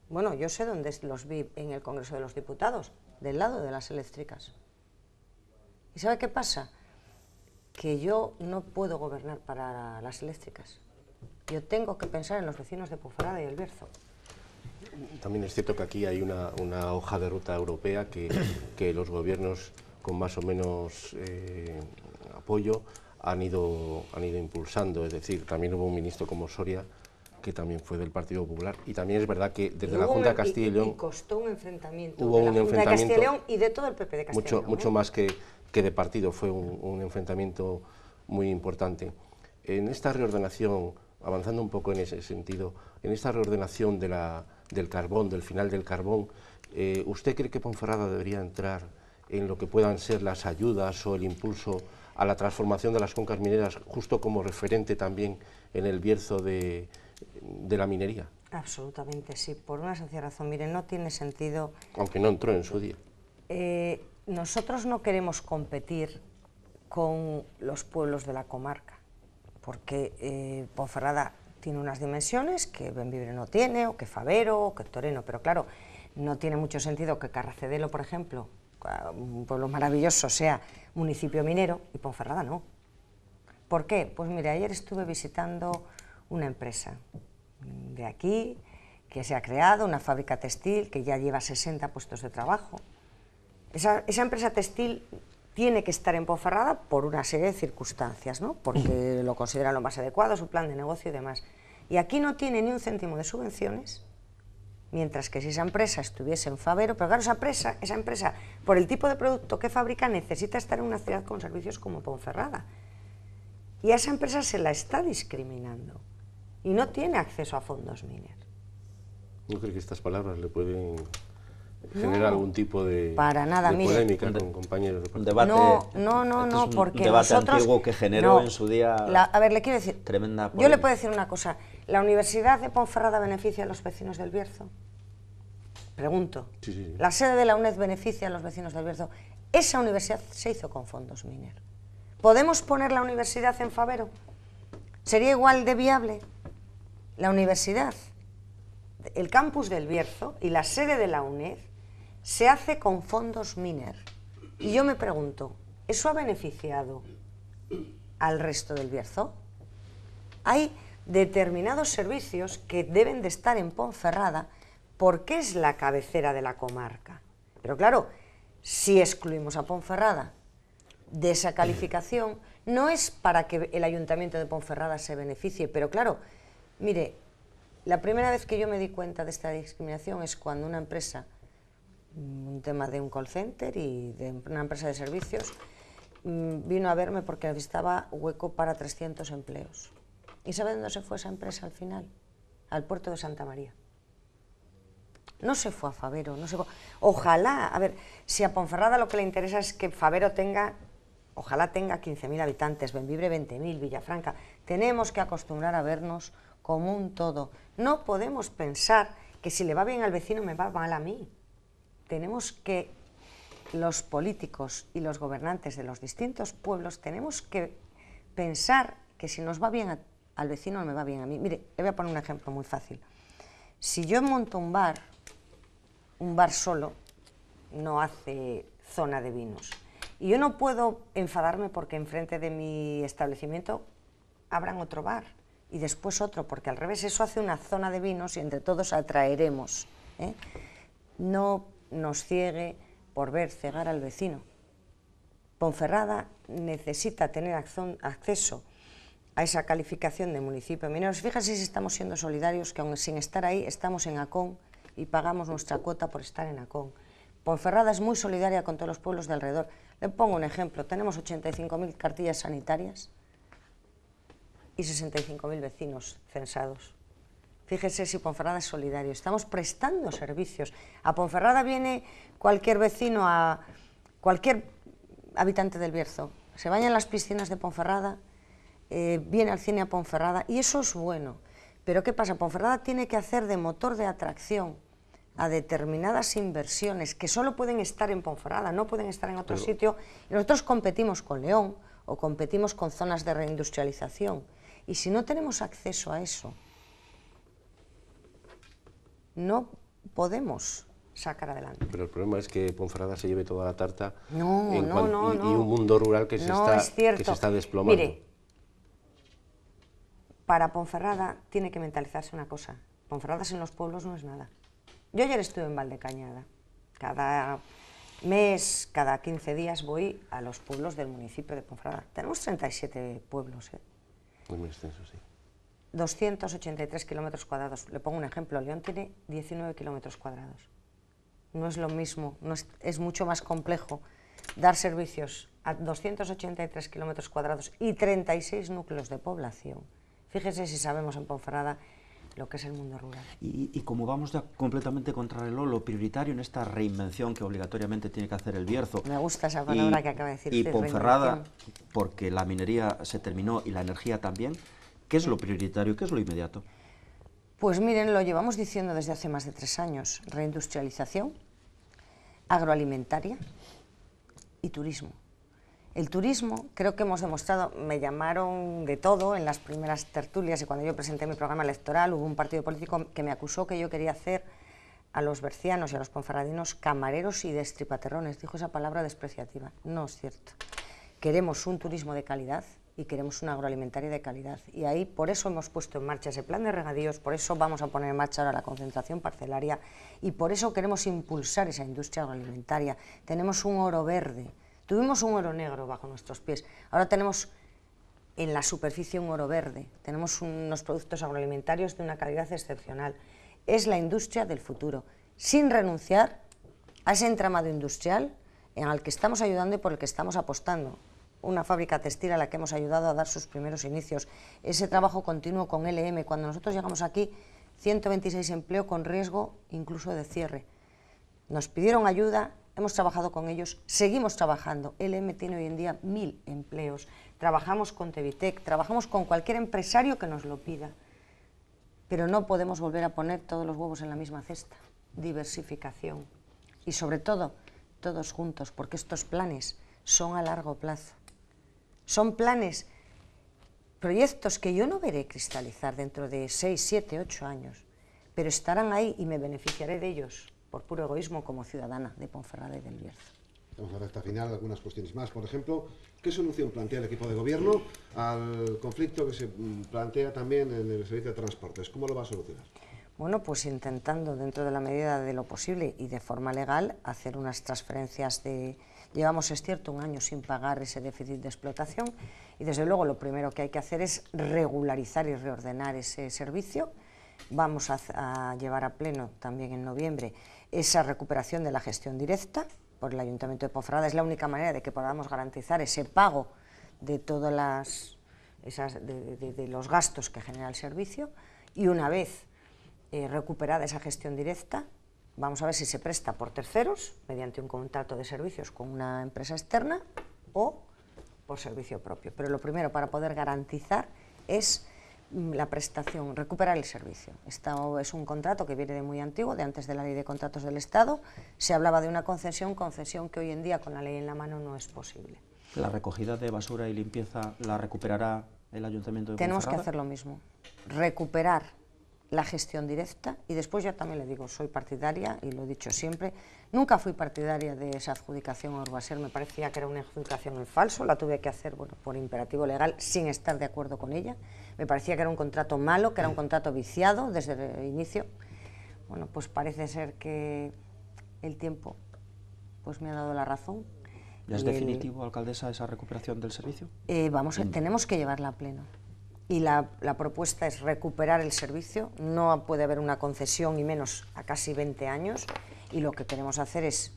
[SPEAKER 4] Bueno, yo sé dónde los vi en el Congreso de los Diputados, del lado de las eléctricas. ¿Y sabe qué pasa? Que yo no puedo gobernar para las eléctricas. Yo tengo que pensar en los vecinos de Ponferrada y el Bierzo.
[SPEAKER 3] También es cierto que aquí hay una hoja de ruta europea que los gobiernos con más o menos apoyo han ido impulsando. Es decir, también hubo un ministro como Soria, que también fue del Partido Popular, y también es verdad que desde la Junta de Castilla y León...
[SPEAKER 4] Y costó un enfrentamiento
[SPEAKER 3] hubo
[SPEAKER 4] de la
[SPEAKER 3] un
[SPEAKER 4] Junta de Castilla y León y de todo el PP de Castilla y León.
[SPEAKER 3] Mucho más que de partido, fue un enfrentamiento muy importante. En esta reordenación, avanzando un poco en ese sentido, en esta reordenación del carbón, del final del carbón, ¿usted cree que Ponferrada debería entrar en lo que puedan ser las ayudas o el impulso a la transformación de las cuencas mineras, justo como referente también en el Bierzo de la minería?
[SPEAKER 4] Absolutamente, sí, por una sencilla razón. Miren, no tiene sentido...
[SPEAKER 3] Aunque no entró en su día.
[SPEAKER 4] Nosotros no queremos competir con los pueblos de la comarca, porque Ponferrada tiene unas dimensiones que Bembibre no tiene, o que Favero, o que Toreno, pero claro, no tiene mucho sentido que Carracedelo, por ejemplo, un pueblo maravilloso, sea municipio minero, y Ponferrada no. ¿Por qué? Pues mire, ayer estuve visitando una empresa de aquí que se ha creado, una fábrica textil que ya lleva 60 puestos de trabajo. Esa empresa textil tiene que estar en Ponferrada por una serie de circunstancias, ¿no? Porque lo consideran lo más adecuado, su plan de negocio y demás. Y aquí no tiene ni un céntimo de subvenciones, mientras que si esa empresa estuviese en Fabero, pero claro, esa empresa, por el tipo de producto que fabrica, necesita estar en una ciudad con servicios como Ponferrada. Y a esa empresa se la está discriminando y no tiene acceso a fondos Miner.
[SPEAKER 3] ¿No cree que estas palabras le pueden generar algún tipo de,
[SPEAKER 4] para nada,
[SPEAKER 3] de polémica con compañeros de partido?
[SPEAKER 2] Un debate,
[SPEAKER 4] no, porque
[SPEAKER 2] un debate
[SPEAKER 4] nosotros,
[SPEAKER 2] antiguo que generó en su día
[SPEAKER 4] a ver, le quiero decir,
[SPEAKER 2] tremenda polémica.
[SPEAKER 4] Yo le puedo decir una cosa, ¿la Universidad de Ponferrada beneficia a los vecinos del Bierzo? Pregunto.
[SPEAKER 3] Sí.
[SPEAKER 4] ¿La sede de la UNED beneficia a los vecinos del Bierzo? Esa universidad se hizo con fondos Miner. ¿Podemos poner la universidad en Fabero? ¿Sería igual de viable? La universidad, el campus del Bierzo y la sede de la UNED se hace con fondos Miner. Y yo me pregunto, ¿eso ha beneficiado al resto del Bierzo? Hay determinados servicios que deben de estar en Ponferrada porque es la cabecera de la comarca. Pero claro, si excluimos a Ponferrada de esa calificación, no es para que el Ayuntamiento de Ponferrada se beneficie, pero claro, mire, la primera vez que yo me di cuenta de esta discriminación es cuando una empresa, un tema de un call center y de una empresa de servicios, vino a verme porque necesitaba hueco para 300 empleos. ¿Y sabe dónde se fue esa empresa al final? Al puerto de Santa María. No se fue a Fabero, no se fue. Ojalá, a ver, si a Ponferrada lo que le interesa es que Fabero tenga, ojalá tenga 15.000 habitantes, Bembibre 20.000, Villafranca. Tenemos que acostumbrar a vernos como un todo. No podemos pensar que si le va bien al vecino me va mal a mí. Tenemos que, los políticos y los gobernantes de los distintos pueblos, tenemos que pensar que si nos va bien al vecino me va bien a mí. Mire, le voy a poner un ejemplo muy fácil. Si yo monto un bar solo no hace zona de vinos. Y yo no puedo enfadarme porque enfrente de mi establecimiento abran otro bar y después otro, porque al revés, eso hace una zona de vinos y entre todos atraeremos. No nos ciegue por ver cegar al vecino. Ponferrada necesita tener acceso a esa calificación de municipio minero. Fíjate si estamos siendo solidarios, que aun sin estar ahí estamos en Acón y pagamos nuestra cuota por estar en Acón. Ponferrada es muy solidaria con todos los pueblos de alrededor. Le pongo un ejemplo, tenemos 85.000 cartillas sanitarias y 65.000 vecinos censados. Fíjese si Ponferrada es solidario, estamos prestando servicios. A Ponferrada viene cualquier vecino, cualquier habitante del Bierzo, se baña en las piscinas de Ponferrada, viene al cine a Ponferrada y eso es bueno. Pero ¿qué pasa? Ponferrada tiene que hacer de motor de atracción a determinadas inversiones que solo pueden estar en Ponferrada, no pueden estar en otro sitio. Y nosotros competimos con León o competimos con zonas de reindustrialización. Y si no tenemos acceso a eso, no podemos sacar adelante.
[SPEAKER 3] Pero el problema es que Ponferrada se lleve toda la tarta
[SPEAKER 4] y
[SPEAKER 3] un mundo rural que se está desplomando.
[SPEAKER 4] Mire, para Ponferrada tiene que mentalizarse una cosa. Ponferrada sin los pueblos no es nada. Yo ayer estuve en Valdecañada. Cada mes, cada 15 días voy a los pueblos del municipio de Ponferrada. Tenemos 37 pueblos.
[SPEAKER 3] Es muy extenso, sí.
[SPEAKER 4] 283 kilómetros cuadrados. Le pongo un ejemplo. León tiene 19 kilómetros cuadrados. No es lo mismo, es mucho más complejo dar servicios a 283 kilómetros cuadrados y 36 núcleos de población. Fíjese si sabemos en Ponferrada lo que es el mundo rural.
[SPEAKER 2] Y como vamos ya completamente contra lo prioritario en esta reinvención que obligatoriamente tiene que hacer el Bierzo.
[SPEAKER 4] Me gusta esa palabra que acaba de decir.
[SPEAKER 2] Y Ponferrada, porque la minería se terminó y la energía también, ¿qué es lo prioritario, qué es lo inmediato?
[SPEAKER 4] Pues miren, lo llevamos diciendo desde hace más de 3 años. Reindustrialización, agroalimentaria y turismo. El turismo, creo que hemos demostrado, me llamaron de todo en las primeras tertulias y cuando yo presenté mi programa electoral hubo un partido político que me acusó que yo quería hacer a los bercianos y a los ponferradinos camareros y destripaterrones. Dijo esa palabra despreciativa. No es cierto. Queremos un turismo de calidad, y queremos una agroalimentaria de calidad. Y ahí, por eso hemos puesto en marcha ese plan de regadíos, por eso vamos a poner en marcha ahora la concentración parcelaria y por eso queremos impulsar esa industria agroalimentaria. Tenemos un oro verde, tuvimos un oro negro bajo nuestros pies, ahora tenemos en la superficie un oro verde, tenemos unos productos agroalimentarios de una calidad excepcional. Es la industria del futuro, sin renunciar a ese entramado industrial en el que estamos ayudando y por el que estamos apostando. Una fábrica textil a la que hemos ayudado a dar sus primeros inicios, ese trabajo continuo con LM. Cuando nosotros llegamos aquí, 126 empleos con riesgo incluso de cierre. Nos pidieron ayuda, hemos trabajado con ellos, seguimos trabajando. LM tiene hoy en día 1000 empleos. Trabajamos con Tevitec, trabajamos con cualquier empresario que nos lo pida. Pero no podemos volver a poner todos los huevos en la misma cesta. Diversificación. Y sobre todo, todos juntos, porque estos planes son a largo plazo. Son planes, proyectos que yo no veré cristalizar dentro de 6, 7, 8 años, pero estarán ahí y me beneficiaré de ellos por puro egoísmo como ciudadana de Ponferrada y del Bierzo.
[SPEAKER 1] Vamos a la recta final, algunas cuestiones más. Por ejemplo, ¿qué solución plantea el equipo de gobierno al conflicto que se plantea también en el servicio de transportes? ¿Cómo lo va a solucionar?
[SPEAKER 4] Bueno, pues intentando, dentro de la medida de lo posible y de forma legal, hacer unas transferencias de... Llevamos, es cierto, un año sin pagar ese déficit de explotación y, desde luego, lo primero que hay que hacer es regularizar y reordenar ese servicio. Vamos a llevar a pleno, también en noviembre, esa recuperación de la gestión directa por el Ayuntamiento de Ponferrada. Es la única manera de que podamos garantizar ese pago de todas de los gastos que genera el servicio, y una vez recuperada esa gestión directa, vamos a ver si se presta por terceros, mediante un contrato de servicios con una empresa externa o por servicio propio. Pero lo primero para poder garantizar es la prestación, recuperar el servicio. Esto es un contrato que viene de muy antiguo, de antes de la Ley de Contratos del Estado. Se hablaba de una concesión que hoy en día con la ley en la mano no es posible.
[SPEAKER 2] ¿La recogida de basura y limpieza la recuperará el Ayuntamiento de Ponferrada?
[SPEAKER 4] Tenemos que hacer lo mismo, recuperar la gestión directa, y después yo también le digo, soy partidaria, y lo he dicho siempre, nunca fui partidaria de esa adjudicación a Urbaser, me parecía que era una adjudicación en falso, la tuve que hacer por imperativo legal, sin estar de acuerdo con ella, me parecía que era un contrato malo, que era un contrato viciado desde el inicio. Bueno, pues parece ser que el tiempo pues me ha dado la razón.
[SPEAKER 2] ¿Ya es definitivo, alcaldesa, esa recuperación del servicio?
[SPEAKER 4] Tenemos que llevarla a pleno. Y la propuesta es recuperar el servicio, no puede haber una concesión y menos a casi 20 años, y lo que queremos hacer es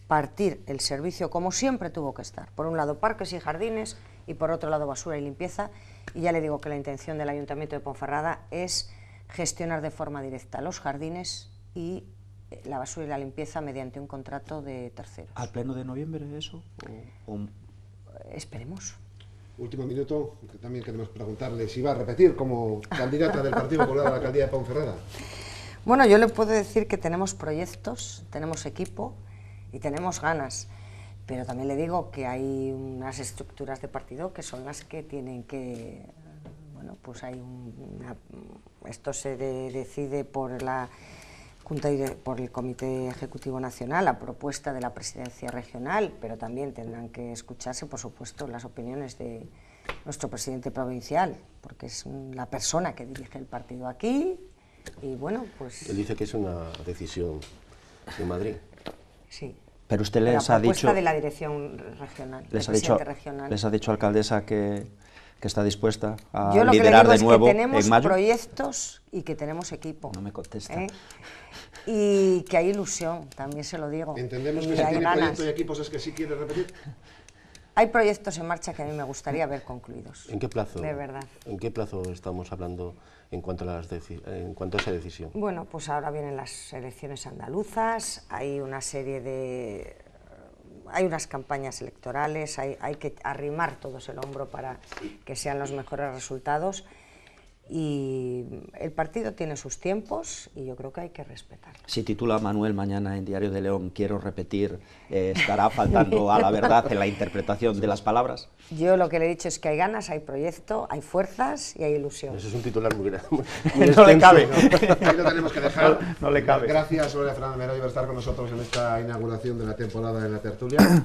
[SPEAKER 4] partir el servicio como siempre tuvo que estar. Por un lado parques y jardines y por otro lado basura y limpieza, y ya le digo que la intención del Ayuntamiento de Ponferrada es gestionar de forma directa los jardines y la basura y la limpieza mediante un contrato de terceros.
[SPEAKER 2] ¿Al pleno de noviembre eso?
[SPEAKER 4] Esperemos.
[SPEAKER 1] Último minuto, que también queremos preguntarle si va a repetir como candidata del Partido Popular a la alcaldía de Ponferrada.
[SPEAKER 4] Bueno, yo le puedo decir que tenemos proyectos, tenemos equipo y tenemos ganas, pero también le digo que hay unas estructuras de partido que son las que tienen que... Bueno, pues hay esto se decide por la Junta y por el Comité Ejecutivo Nacional, a propuesta de la Presidencia Regional, pero también tendrán que escucharse, por supuesto, las opiniones de nuestro presidente provincial, porque es la persona que dirige el partido aquí, y bueno, pues...
[SPEAKER 3] Él dice que es una decisión de Madrid.
[SPEAKER 4] Sí.
[SPEAKER 2] Pero usted les ha dicho...
[SPEAKER 4] La propuesta de la dirección regional,
[SPEAKER 2] les ha dicho, alcaldesa, que está dispuesta a
[SPEAKER 4] Yo lo
[SPEAKER 2] liderar
[SPEAKER 4] que le digo
[SPEAKER 2] de nuevo
[SPEAKER 4] es que tenemos
[SPEAKER 2] en mayo.
[SPEAKER 4] Proyectos y que tenemos equipo.
[SPEAKER 2] No me contesta.
[SPEAKER 4] Y que hay ilusión, también se lo digo.
[SPEAKER 1] Entendemos
[SPEAKER 4] y
[SPEAKER 1] que si tiene
[SPEAKER 4] ganas.
[SPEAKER 1] proyectos y equipos es que sí quiere repetir.
[SPEAKER 4] Hay proyectos en marcha que a mí me gustaría ver concluidos.
[SPEAKER 3] ¿En qué plazo?
[SPEAKER 4] De verdad.
[SPEAKER 3] ¿En qué plazo estamos hablando en cuanto a esa decisión?
[SPEAKER 4] Bueno, pues ahora vienen las elecciones andaluzas, hay una serie de... Hay unas campañas electorales, hay que arrimar todos el hombro para que sean los mejores resultados, y el partido tiene sus tiempos y yo creo que hay que respetar.
[SPEAKER 2] Si titula Manuel mañana en Diario de León, quiero repetir, ¿estará faltando a la verdad en la interpretación de las palabras?
[SPEAKER 4] Yo lo que le he dicho es que hay ganas, hay proyecto, hay fuerzas y hay ilusión.
[SPEAKER 3] Eso es un titular muy grande.
[SPEAKER 2] No le cabe.
[SPEAKER 1] Ahí lo tenemos que dejar.
[SPEAKER 2] No le cabe.
[SPEAKER 1] Gracias, Gloria Fernández Meroy, por estar con nosotros en esta inauguración de la temporada de la tertulia.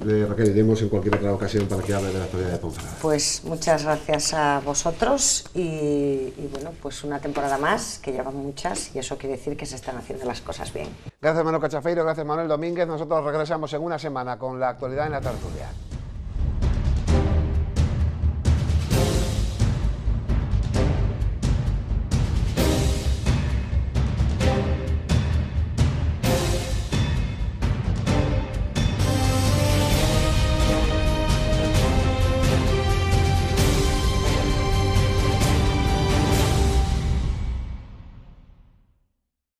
[SPEAKER 1] Raquel, iremos en cualquier otra ocasión para que hable de la actualidad de Ponferrada.
[SPEAKER 4] Pues muchas gracias a vosotros y bueno, pues una temporada más, que llevan muchas, y eso quiere decir que se están haciendo las cosas bien.
[SPEAKER 1] Gracias Manuel Cachafeiro, gracias Manuel Domínguez. Nosotros regresamos en una semana con la actualidad en la tertulia.